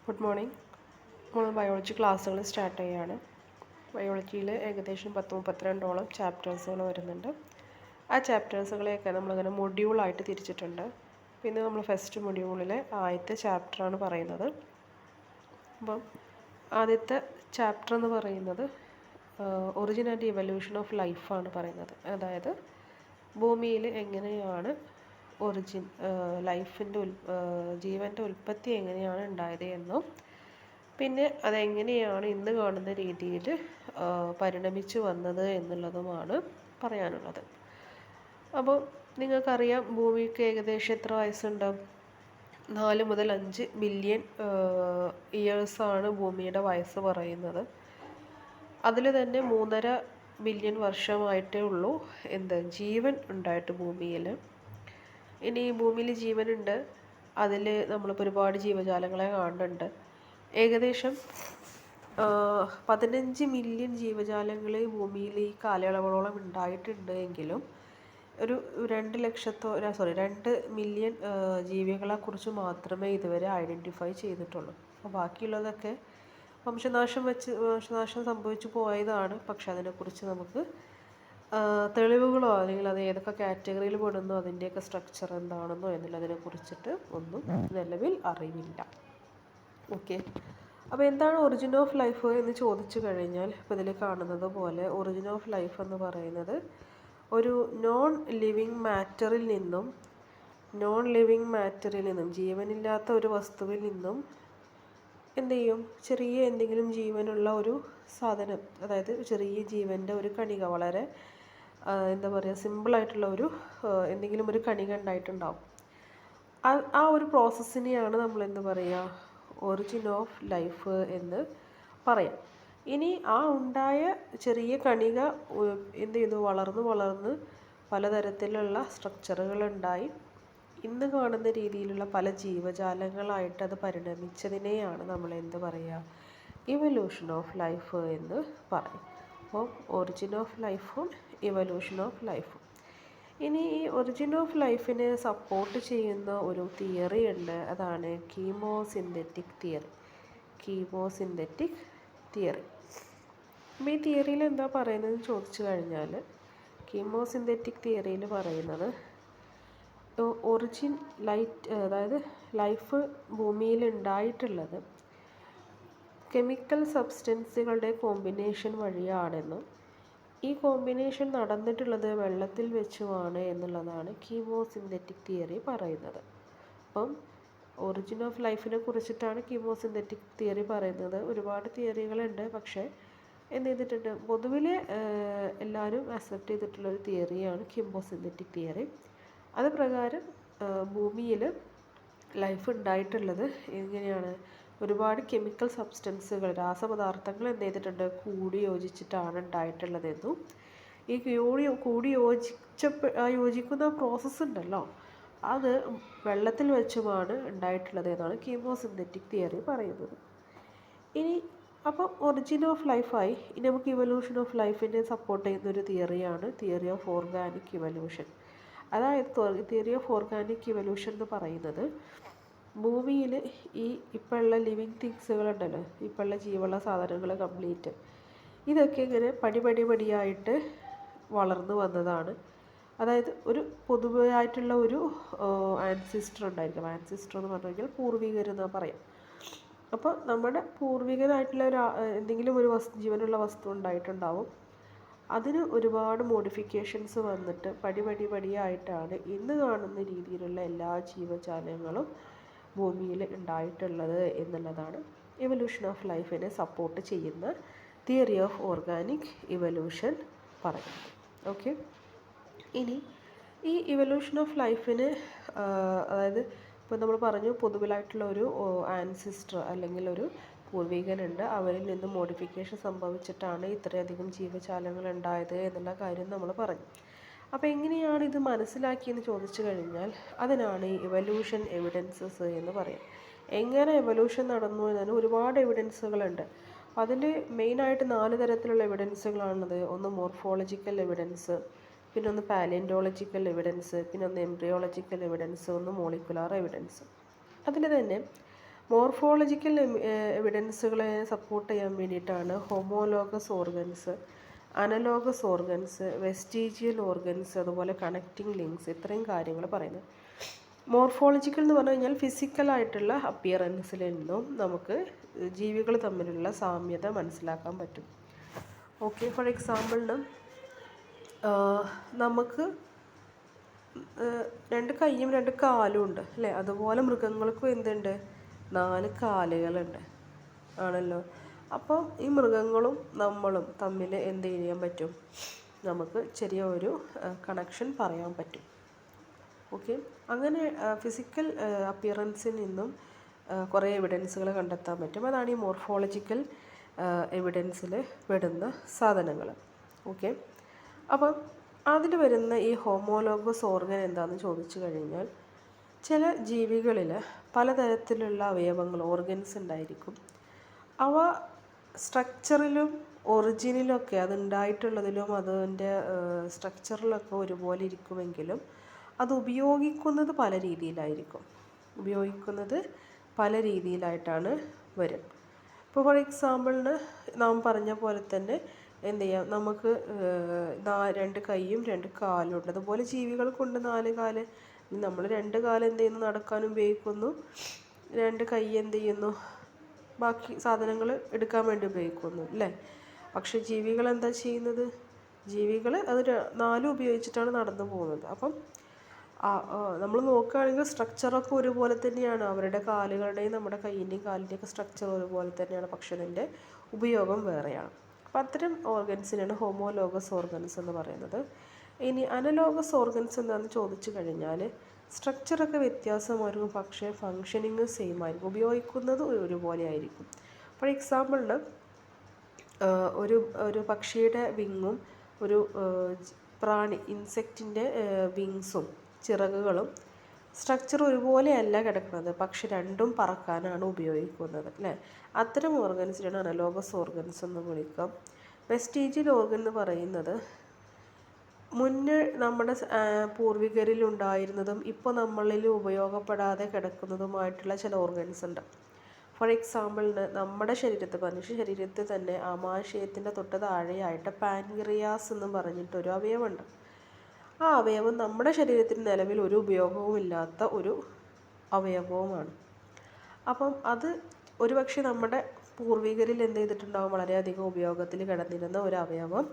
Good morning. നമ്മൾ biology ക്ലാസ്സുകൾ start ചെയ്യുകയാണ്. ബയോളജിയിൽ ഏകദേശം 32 ചാപ്റ്റേഴ്സുകൾ വരുന്നുണ്ട്. ആ ചാപ്റ്റേഴ്സുകളെയൊക്കെ നമ്മളിങ്ങനെ മൊഡ്യൂളായിട്ട് തിരിച്ചിട്ടുണ്ട്. പിന്നെ നമ്മൾ ഫസ്റ്റ് മൊഡ്യൂളിലെ ആദ്യത്തെ ചാപ്റ്ററാണ് പറയുന്നത്. അപ്പം ആദ്യത്തെ ചാപ്റ്റർ എന്ന് പറയുന്നത് ഒറിജിൻ ആൻഡ് ഇവല്യൂഷൻ ഓഫ് ലൈഫാണ് പറയുന്നത്. അതായത് ഭൂമിയിൽ എങ്ങനെയാണ് ലൈഫിൻ്റെ ജീവൻ്റെ ഉൽപ്പത്തി എങ്ങനെയാണ് ഉണ്ടായത് എന്നും പിന്നെ അതെങ്ങനെയാണ് ഇന്ന് കാണുന്ന രീതിയിൽ പരിണമിച്ചു വന്നത് എന്നുള്ളതുമാണ് പറയാനുള്ളത്. അപ്പോൾ നിങ്ങൾക്കറിയാം ഭൂമിക്ക് ഏകദേശം എത്ര വയസ്സുണ്ട്? 4 മുതൽ 5 ബില്യൺ ഇയേഴ്സാണ് ഭൂമിയുടെ വയസ്സ് പറയുന്നത്. അതിൽ തന്നെ 3.5 ബില്യൺ വർഷമായിട്ടേ ഉള്ളൂ ജീവൻ ഉണ്ടായിട്ട് ഭൂമിയിൽ. ഇനി ഭൂമിയിൽ ജീവനുണ്ട്, അതിൽ നമ്മളിപ്പോൾ ഒരുപാട് ജീവജാലങ്ങളെ കാണുന്നുണ്ട്. ഏകദേശം 15 മില്യൺ ജീവജാലങ്ങൾ ഭൂമിയിൽ ഈ കാലയളവുകളോളം ഉണ്ടായിട്ടുണ്ട് എങ്കിലും ഒരു 2 മില്യൺ ജീവികളെക്കുറിച്ച് മാത്രമേ ഇതുവരെ ഐഡൻറ്റിഫൈ ചെയ്തിട്ടുള്ളൂ. അപ്പോൾ ബാക്കിയുള്ളതൊക്കെ വംശനാശം സംഭവിച്ചു പോയതാണ്. പക്ഷെ അതിനെക്കുറിച്ച് നമുക്ക് തെളിവുകളോ അല്ലെങ്കിൽ അത് ഏതൊക്കെ കാറ്റഗറിയിൽ പെടുന്നോ അതിൻ്റെയൊക്കെ സ്ട്രക്ചർ എന്താണെന്നോ എന്നുള്ളതിനെ കുറിച്ചിട്ട് ഒന്നും നിലവിൽ അറിവില്ല. ഓക്കെ, അപ്പോൾ എന്താണ് ഒറിജിൻ ഓഫ് ലൈഫ് എന്ന് ചോദിച്ചു കഴിഞ്ഞാൽ ഇപ്പോൾ ഇതിൽ കാണുന്നത് പോലെ ഒറിജിൻ ഓഫ് ലൈഫ് എന്ന് പറയുന്നത് ഒരു നോൺ ലിവിങ് മാറ്ററിൽ നിന്നും ജീവനില്ലാത്ത ഒരു വസ്തുവിൽ നിന്നും ചെറിയ എന്തെങ്കിലും ജീവനുള്ള ഒരു സാധനം, അതായത് ചെറിയ ജീവൻ്റെ ഒരു കണിക, വളരെ സിമ്പിളായിട്ടുള്ള എന്തെങ്കിലും ഒരു കണിക ഉണ്ടായിട്ടുണ്ടാവും. ആ ഒരു പ്രോസസ്സിനെയാണ് നമ്മൾ ഒറിജിൻ ഓഫ് ലൈഫ് എന്ന് പറയാം. ഇനി ആ ഉണ്ടായ ചെറിയ കണിക വളർന്ന് പലതരത്തിലുള്ള സ്ട്രക്ചറുകളുണ്ടായി ഇന്ന് കാണുന്ന രീതിയിലുള്ള പല ജീവജാലങ്ങളായിട്ട് അത് പരിണമിച്ചതിനെയാണ് നമ്മൾ ഇവല്യൂഷൻ ഓഫ് ലൈഫ് എന്ന് പറയും. അപ്പോൾ ഒറിജിൻ ഓഫ് ലൈഫും ഇവല്യൂഷൻ ഓഫ് ലൈഫും. ഇനി ഈ ഒറിജിൻ ഓഫ് ലൈഫിനെ സപ്പോർട്ട് ചെയ്യുന്ന ഒരു തിയറി ഉണ്ട്, അതാണ് കീമോസിന്തറ്റിക് തിയറി. അപ്പം ഈ തിയറിയിൽ എന്താ പറയുന്നതെന്ന് ചോദിച്ചു കഴിഞ്ഞാൽ, കീമോസിന്തറ്റിക് തിയറിയിൽ പറയുന്നത് അതായത് ലൈഫ് ഭൂമിയിൽ ഉണ്ടായിട്ടുള്ളത് കെമിക്കൽ സബ്സ്റ്റൻസുകളുടെ കോമ്പിനേഷൻ വഴിയാണെന്നും ഈ കോമ്പിനേഷൻ നടന്നിട്ടുള്ളത് വെള്ളത്തിൽ വെച്ചുമാണ് എന്നുള്ളതാണ് കീമോസിന്തറ്റിക് തിയറി പറയുന്നത്. അപ്പം ഒറിജിൻ ഓഫ് ലൈഫിനെ കുറിച്ചിട്ടാണ് കീമോസിന്തറ്റിക് തിയറി പറയുന്നത്. ഒരുപാട് തിയറികളുണ്ട്, പക്ഷേ പൊതുവിൽ എല്ലാവരും അക്സെപ്റ്റ് ചെയ്തിട്ടുള്ളൊരു തിയറിയാണ് കീമോസിന്തറ്റിക് തിയറി. അത് പ്രകാരം ഭൂമിയിൽ ലൈഫ് ഉണ്ടായിട്ടുള്ളത് എങ്ങനെയാണ്? ഒരുപാട് കെമിക്കൽ സബ്സ്റ്റൻസുകൾ, രാസപദാർത്ഥങ്ങൾ കൂടി യോജിച്ചിട്ടാണ് ഉണ്ടായിട്ടുള്ളതെന്നും ഈ യോജിക്കുന്ന പ്രോസസ്സ് ഉണ്ടല്ലോ അത് വെള്ളത്തിൽ വെച്ചുമാണ് ഉണ്ടായിട്ടുള്ളത് എന്നാണ് കീമോസിന്തറ്റിക് തിയറി പറയുന്നത്. ഇനി അപ്പം ഒറിജിൻ ഓഫ് ലൈഫായി. ഇനി നമുക്ക് ഇവല്യൂഷൻ ഓഫ് ലൈഫിനെ സപ്പോർട്ട് ചെയ്യുന്ന ഒരു തിയറിയാണ് തിയറി ഓഫ് ഓർഗാനിക് ഇവല്യൂഷൻ. അതായത് തിയറി ഓഫ് ഓർഗാനിക് ഇവല്യൂഷൻ എന്ന് പറയുന്നത് ഭൂമിയിൽ ഇപ്പോൾ ഉള്ള ലിവിങ് തിങ്സുകളുണ്ടല്ലോ, ഇപ്പോൾ ഉള്ള ജീവനുള്ള സാധനങ്ങൾ കംപ്ലീറ്റ് ഇതൊക്കെ ഇങ്ങനെ പടിപടിയായിട്ട് വളർന്നു വന്നതാണ്. അതായത് ഒരു പൊതുവായിട്ടുള്ള ഒരു ആൻസിസ്റ്റർ ഉണ്ടായിരിക്കും. ആൻസിസ്റ്റർ എന്ന് പറഞ്ഞു കഴിഞ്ഞാൽ പൂർവികരെന്നാ പറയാം. അപ്പോൾ നമ്മുടെ പൂർവികനായിട്ടുള്ള എന്തെങ്കിലും ഒരു ജീവനുള്ള വസ്തു ഉണ്ടായിട്ടുണ്ടാവും. അതിന് ഒരുപാട് മോഡിഫിക്കേഷൻസ് വന്നിട്ട് പടിയായിട്ടാണ് ഇന്ന് കാണുന്ന രീതിയിലുള്ള എല്ലാ ജീവജാലങ്ങളും ഭൂമിയിൽ ഉണ്ടായിട്ടുള്ളത് എന്നുള്ളതാണ് ഇവല്യൂഷൻ ഓഫ് ലൈഫിനെ സപ്പോർട്ട് ചെയ്യുന്ന തിയറി ഓഫ് ഓർഗാനിക് ഇവല്യൂഷൻ പറയുന്നത്. ഓക്കെ, ഇനി ഈ ഇവല്യൂഷൻ ഓഫ് ലൈഫിന് അതായത് ഇപ്പോൾ നമ്മൾ പറഞ്ഞു പൊതുവിലായിട്ടുള്ള ഒരു ആൻസിസ്റ്റർ അല്ലെങ്കിൽ ഒരു പൂർവികനുണ്ട്, അവരിൽ നിന്ന് മോഡിഫിക്കേഷൻ സംഭവിച്ചിട്ടാണ് ഇത്രയധികം ജീവജാലങ്ങൾ ഉണ്ടായത് എന്നുള്ള കാര്യം നമ്മൾ പറഞ്ഞു. അപ്പോൾ എങ്ങനെയാണ് ഇത് മനസ്സിലാക്കിയെന്ന് ചോദിച്ചു കഴിഞ്ഞാൽ അതിനാണ് ഈ ഇവല്യൂഷൻ എവിഡൻസസ് എന്ന് പറയാം. എങ്ങനെ എവല്യൂഷൻ നടന്നു എന്നതിന് ഒരുപാട് എവിഡൻസുകളുണ്ട്. അതിൽ മെയിനായിട്ട് 4 തരത്തിലുള്ള എവിഡൻസുകളാണുള്ളത്. ഒന്ന് മോർഫോളജിക്കൽ എവിഡൻസ്, പിന്നെ ഒന്ന് പാലിയൻറ്റോളജിക്കൽ എവിഡൻസ്, പിന്നെ ഒന്ന് എംബ്രിയോളജിക്കൽ എവിഡൻസ്, ഒന്ന് മോളിക്കുലാർ എവിഡൻസ്. അതിൽ തന്നെ മോർഫോളജിക്കൽ എവിഡൻസുകളെ സപ്പോർട്ട് ചെയ്യാൻ വേണ്ടിയിട്ടാണ് homologous organs, analogous organs, vestigial organs, അതുപോലെ കണക്റ്റിംഗ് ലിങ്ക്സ്, ഇത്രയും കാര്യങ്ങൾ പറയുന്നത്. മോർഫോളജിക്കൽ എന്ന് പറഞ്ഞു കഴിഞ്ഞാൽ ഫിസിക്കലായിട്ടുള്ള അപ്പിയറൻസിൽ നിന്നും നമുക്ക് ജീവികൾ തമ്മിലുള്ള സാമ്യത മനസ്സിലാക്കാൻ പറ്റും. ഓക്കെ, ഫോർ എക്സാമ്പിളിന് നമുക്ക് 2 കൈയും 2 കാലും ഉണ്ട് അല്ലേ? അതുപോലെ മൃഗങ്ങൾക്കും എന്തുണ്ട്? 4 കാലുകളുണ്ട് ആണല്ലോ. അപ്പം ഈ മൃഗങ്ങളും നമ്മളും തമ്മിൽ എന്ത് ചെയ്യാൻ പറ്റും? നമുക്ക് ചെറിയ ഒരു കണക്ഷൻ പറയാൻ പറ്റും. ഓക്കെ, അങ്ങനെ ഫിസിക്കൽ അപ്പിയറൻസിൽ നിന്നും കുറേ എവിഡൻസുകൾ കണ്ടെത്താൻ പറ്റും. അതാണ് ഈ മോർഫോളജിക്കൽ എവിഡൻസിൽ പെടുന്ന സാധനങ്ങൾ. ഓക്കെ, അപ്പം അതിൽ വരുന്ന ഈ ഹോമോലോഗസ് ഓർഗൻ എന്താണെന്ന് ചോദിച്ചു കഴിഞ്ഞാൽ, ചില ജീവികളിൽ പലതരത്തിലുള്ള അവയവങ്ങൾ, ഓർഗൻസ് ഉണ്ടായിരിക്കും. അവ സ്ട്രക്ചറിലും ഒറിജിനിലൊക്കെ, അതുണ്ടായിട്ടുള്ളതിലും അതിൻ്റെ സ്ട്രക്ചറിലൊക്കെ ഒരുപോലെ ഇരിക്കുമെങ്കിലും അത് ഉപയോഗിക്കുന്നത് പല രീതിയിലായിട്ടാണ് വരും. ഇപ്പോൾ ഫോർ എക്സാമ്പിളിന് നാം പറഞ്ഞ പോലെ തന്നെ എന്ത് ചെയ്യാം, നമുക്ക് 2 കൈയും 2 കാലും ഉണ്ട്. അതുപോലെ ജീവികൾക്കുണ്ട് 4 കാല്. നമ്മൾ 2 കാല് എന്ത് ചെയ്യുന്നു? നടക്കാൻ ഉപയോഗിക്കുന്നു. 2 കൈ എന്ത് ചെയ്യുന്നു? ബാക്കി സാധനങ്ങൾ എടുക്കാൻ വേണ്ടി ഉപയോഗിക്കുന്നു അല്ലേ? പക്ഷെ ജീവികൾ എന്താ ചെയ്യുന്നത്? ജീവികൾ അത് 4 ഉപയോഗിച്ചിട്ടാണ് നടന്നു പോകുന്നത്. അപ്പം നമ്മൾ നോക്കുകയാണെങ്കിൽ സ്ട്രക്ചറൊക്കെ ഒരുപോലെ തന്നെയാണ്. അവരുടെ കാലുകളുടെയും നമ്മുടെ കൈയിൻ്റെയും കാലിൻ്റെയൊക്കെ സ്ട്രക്ചർ ഒരുപോലെ തന്നെയാണ്. പക്ഷെ അതിൻ്റെ ഉപയോഗം വേറെയാണ്. അപ്പം അത്തരം ഓർഗൻസിനാണ് ഹോമോലോഗസ് ഓർഗൻസ് എന്ന് പറയുന്നത്. ഇനി അനലോഗസ് ഓർഗൻസ് എന്താണെന്ന് ചോദിച്ചു കഴിഞ്ഞാൽ, സ്ട്രക്ചറൊക്കെ വ്യത്യാസമായിരിക്കും, പക്ഷേ ഫങ്ഷനിങ് സെയിം ആയിരിക്കും, ഉപയോഗിക്കുന്നത് ഒരുപോലെ ആയിരിക്കും. ഫോർ എക്സാമ്പിളിന് ഒരു പക്ഷിയുടെ വിങ്ങും ഒരു ഇൻസെക്റ്റിൻ്റെ വിങ്സും ചിറകുകളും സ്ട്രക്ചർ ഒരുപോലെയല്ല കിടക്കുന്നത്, പക്ഷെ രണ്ടും പറക്കാനാണ് ഉപയോഗിക്കുന്നത് അല്ലേ? അത്തരം ഓർഗൻസിനാണ് അനലോഗസ് ഓർഗൻസ് എന്ന് വിളിക്കാം. വെസ്റ്റീജിയൽ ഓർഗൻ എന്ന് പറയുന്നത് മുന്നേ നമ്മുടെ പൂർവികരിൽ ഉണ്ടായിരുന്നതും ഇപ്പോൾ നമ്മളിൽ ഉപയോഗപ്പെടാതെ കിടക്കുന്നതുമായിട്ടുള്ള ചില ഓർഗൻസ് ഉണ്ട്. ഫോർ എക്സാമ്പിളിന് നമ്മുടെ മനുഷ്യ ശരീരത്തിൽ തന്നെ ആമാശയത്തിൻ്റെ തൊട്ട് താഴെയായിട്ട് പാൻക്രിയാസ് എന്ന് പറഞ്ഞിട്ടൊരു അവയവമുണ്ട്. ആ അവയവം നമ്മുടെ ശരീരത്തിന് നിലവിൽ ഒരു ഉപയോഗവും ഇല്ലാത്ത ഒരു അവയവവുമാണ്. അപ്പം അത് ഒരുപക്ഷെ നമ്മുടെ പൂർവികരിൽ എന്ത് ചെയ്തിട്ടുണ്ടാകും? വളരെയധികം ഉപയോഗത്തിൽ കിടന്നിരുന്ന ഒരു അവയവം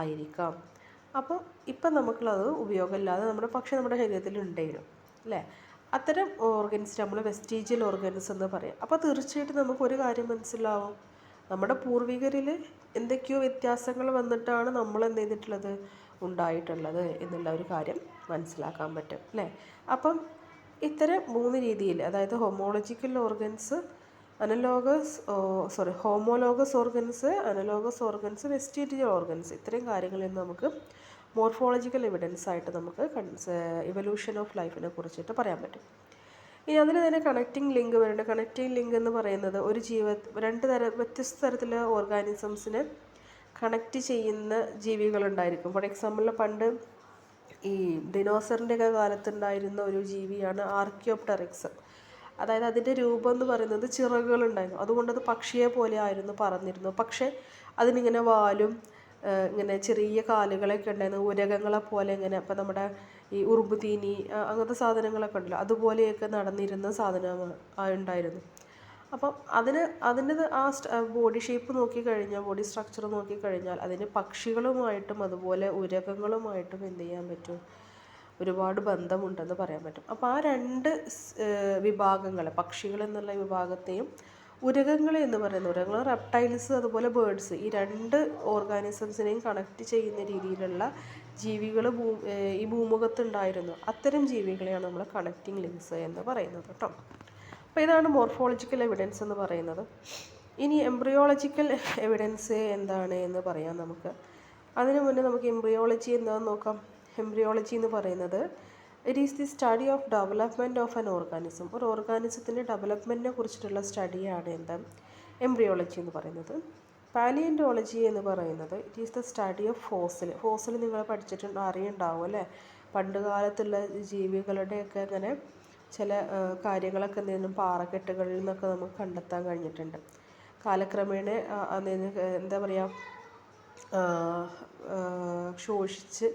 ആയിരിക്കാം. അപ്പം ഇപ്പം നമുക്കുള്ളത് ഉപയോഗമില്ലാതെ നമ്മുടെ ശരീരത്തിൽ ഉണ്ടായിരുന്നു അല്ലേ? അത്തരം ഓർഗൻസ് നമ്മൾ വെസ്റ്റീജിയൽ ഓർഗൻസ് എന്ന് പറയാം. അപ്പോൾ തീർച്ചയായിട്ടും നമുക്കൊരു കാര്യം മനസ്സിലാവും, നമ്മുടെ പൂർവികരിൽ എന്തൊക്കെയോ വ്യത്യാസങ്ങൾ വന്നിട്ടാണ് നമ്മൾ എന്ത് ചെയ്തിട്ടുള്ളത്, ഉണ്ടായിട്ടുള്ളത് എന്നുള്ള ഒരു കാര്യം മനസ്സിലാക്കാൻ പറ്റും അല്ലേ? അപ്പം ഇത്തരം 3 രീതിയിൽ, അതായത് homological organs, homologous organs, analogous organs, vestigial organs, ഇത്രയും കാര്യങ്ങളിൽ നിന്ന് നമുക്ക് മോർഫോളജിക്കൽ എവിഡൻസ് ആയിട്ട് നമുക്ക് ഇവല്യൂഷൻ ഓഫ് ലൈഫിനെ കുറിച്ചിട്ട് പറയാൻ പറ്റും. ഇനി അതിന് തന്നെ കണക്റ്റിംഗ് ലിങ്ക് വരുന്നുണ്ട്. കണക്റ്റിംഗ് ലിങ്ക് എന്ന് പറയുന്നത് ഒരു വ്യത്യസ്ത തരത്തിലുള്ള ഓർഗാനിസംസിനെ കണക്റ്റ് ചെയ്യുന്ന ജീവികളുണ്ടായിരിക്കും. ഫോർ എക്സാമ്പിൾ പണ്ട് ഈ ഡിനോസറിൻ്റെയൊക്കെ കാലത്തുണ്ടായിരുന്ന ഒരു ജീവിയാണ് ആർക്കിയോപ്ടെറിക്സ്. അതായത് അതിൻ്റെ രൂപം എന്ന് പറയുന്നത് ചിറകുകളുണ്ടായിരുന്നു, അതുകൊണ്ടത് പക്ഷിയെ പോലെ ആയിരുന്നു പറന്നിരുന്നു. പക്ഷേ അതിനിങ്ങനെ വാലും ഇങ്ങനെ ചെറിയ കാലുകളൊക്കെ ഉണ്ടായിരുന്നു, ഉരകങ്ങളെ പോലെ ഇങ്ങനെ. അപ്പം നമ്മുടെ ഈ ഉറുമ്പ് തീനി അങ്ങനത്തെ സാധനങ്ങളൊക്കെ ഉണ്ടല്ലോ, അതുപോലെയൊക്കെ നടന്നിരുന്ന ഉണ്ടായിരുന്നു. അപ്പം അതിൻ്റെ ബോഡി ഷേപ്പ് നോക്കിക്കഴിഞ്ഞാൽ, ബോഡി സ്ട്രക്ചർ നോക്കിക്കഴിഞ്ഞാൽ അതിന് പക്ഷികളുമായിട്ടും അതുപോലെ ഉരകങ്ങളുമായിട്ടും എന്ത് ചെയ്യാൻ പറ്റും? ഒരുപാട് ബന്ധമുണ്ടെന്ന് പറയാൻ പറ്റും. അപ്പോൾ ആ 2 വിഭാഗങ്ങളെ, പക്ഷികൾ എന്നുള്ള വിഭാഗത്തെയും ഉരകങ്ങൾ എന്ന് പറയുന്ന, ഉരകങ്ങൾ റെപ്റ്റൈൽസ് അതുപോലെ ബേർഡ്സ്, ഈ 2 ഓർഗാനിസംസിനെയും കണക്ട് ചെയ്യുന്ന രീതിയിലുള്ള ജീവികൾ ഈ ഭൂമുഖത്തുണ്ടായിരുന്നു. അത്തരം ജീവികളെയാണ് നമ്മൾ കണക്റ്റിംഗ് ലിങ്ക്സ് എന്ന് പറയുന്നത് കേട്ടോ. അപ്പോൾ ഇതാണ് മോർഫോളജിക്കൽ എവിഡൻസ് എന്ന് പറയുന്നത്. ഇനി എംബ്രിയോളജിക്കൽ എവിഡൻസ് എന്താണ് എന്ന് പറയാം നമുക്ക്. അതിനു മുന്നേ നമുക്ക് എംബ്രിയോളജി എന്താണെന്ന് നോക്കാം. എംബ്രിയോളജി എന്ന് പറയുന്നത് it is the study of development of an organism. ഒരു ഓർഗാനിസത്തിൻ്റെ ഡെവലപ്മെൻറ്റിനെ കുറിച്ചിട്ടുള്ള സ്റ്റഡിയാണ് എംബ്രിയോളജി എന്ന് പറയുന്നത്. പാലിയൻറ്റോളജി എന്ന് പറയുന്നത് it is the study of fossil നിങ്ങൾ അറിയുണ്ടാവും അല്ലേ? പണ്ട് കാലത്തുള്ള ജീവികളുടെയൊക്കെ ഇങ്ങനെ ചില കാര്യങ്ങളൊക്കെ എന്തെങ്കിലും പാറക്കെട്ടുകളിൽ നിന്നൊക്കെ നമുക്ക് കണ്ടെത്താൻ കഴിഞ്ഞിട്ടുണ്ട്. കാലക്രമേണ എന്താ പറയുക, ശോഷിച്ച്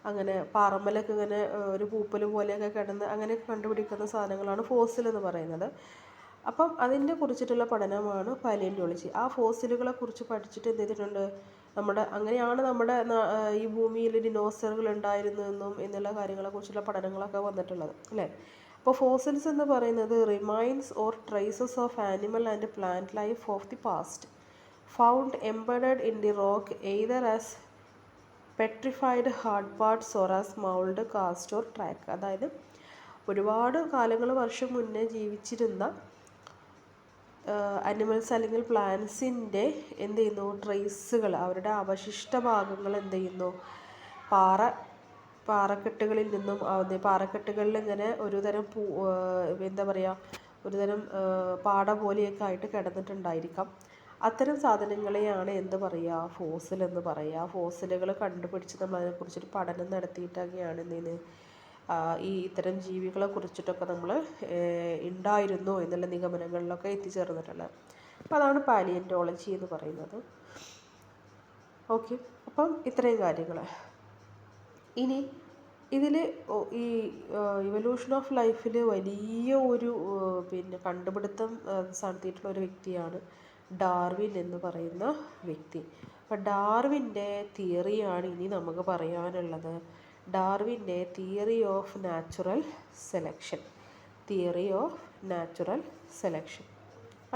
അങ്ങനെ പാറമ്മലൊക്കെ ഇങ്ങനെ ഒരു പൂപ്പൽ പോലെയൊക്കെ കിടന്ന് അങ്ങനെയൊക്കെ കണ്ടുപിടിക്കുന്ന സാധനങ്ങളാണ് ഫോസിൽ എന്ന് പറയുന്നത്. അപ്പം അതിനെ കുറിച്ചിട്ടുള്ള പഠനമാണ് പാലിയോന്റോളജി. ആ ഫോസിലുകളെ കുറിച്ച് പഠിച്ചിട്ട് എന്ത് ചെയ്തിട്ടുണ്ട്, അങ്ങനെയാണ് നമ്മുടെ ഈ ഭൂമിയിൽ ഡിനോസറുകൾ ഉണ്ടായിരുന്നതെന്നും എന്നുള്ള കാര്യങ്ങളെക്കുറിച്ചുള്ള പഠനങ്ങളൊക്കെ വന്നിട്ടുള്ളത് അല്ലേ. അപ്പോൾ ഫോസിൽസ് എന്ന് പറയുന്നത് remains or traces of animal and plant life of the past found embedded in the rock either as petrified hard parts or as mould cast or track. അതായത് ഒരുപാട് വർഷം മുന്നേ ജീവിച്ചിരുന്ന അനിമൽസ് അല്ലെങ്കിൽ പ്ലാന്റ്സിൻ്റെ എന്ത് ചെയ്യുന്നു, ട്രേസുകൾ, അവരുടെ അവശിഷ്ട ഭാഗങ്ങൾ എന്ത് ചെയ്യുന്നു, പാറക്കെട്ടുകളിൽ നിന്നും പാറക്കെട്ടുകളിൽ ഇങ്ങനെ ഒരുതരം എന്താ പറയുക, ഒരുതരം പാട പോലെയൊക്കെ ആയിട്ട് കിടന്നിട്ടുണ്ടായിരിക്കാം. അത്തരം സാധനങ്ങളെയാണ് എന്ത് പറയുക, ഫോസിൽ എന്ന് പറയുക. ഫോസിലുകൾ കണ്ടുപിടിച്ച് നമ്മൾ അതിനെക്കുറിച്ചൊരു പഠനം നടത്തിയിട്ടൊക്കെയാണ് എന്തെയ്യുന്നത്, ഈ ഇത്തരം ജീവികളെ കുറിച്ചിട്ടൊക്കെ നമ്മൾ ഉണ്ടായിരുന്നു എന്നുള്ള നിഗമനങ്ങളിലൊക്കെ എത്തിച്ചേർന്നിട്ടുള്ളത്. അപ്പോൾ അതാണ് പാലിയന്റോളജി എന്ന് പറയുന്നത്. ഓക്കെ, അപ്പം ഇത്രയും കാര്യങ്ങൾ. ഇനി ഇതിൽ ഈ ഇവല്യൂഷൻ ഓഫ് ലൈഫിൽ വലിയ ഒരു കണ്ടുപിടുത്തം നടത്തിയിട്ടുള്ള ഒരു വ്യക്തിയാണ് ഡാർവിൻ എന്ന് പറയുന്ന വ്യക്തി. അപ്പം ഡാർവിൻ്റെ തിയറിയാണ് ഇനി നമുക്ക് പറയാനുള്ളത്. ഡാർവിൻ്റെ theory of natural selection. Theory of natural selection.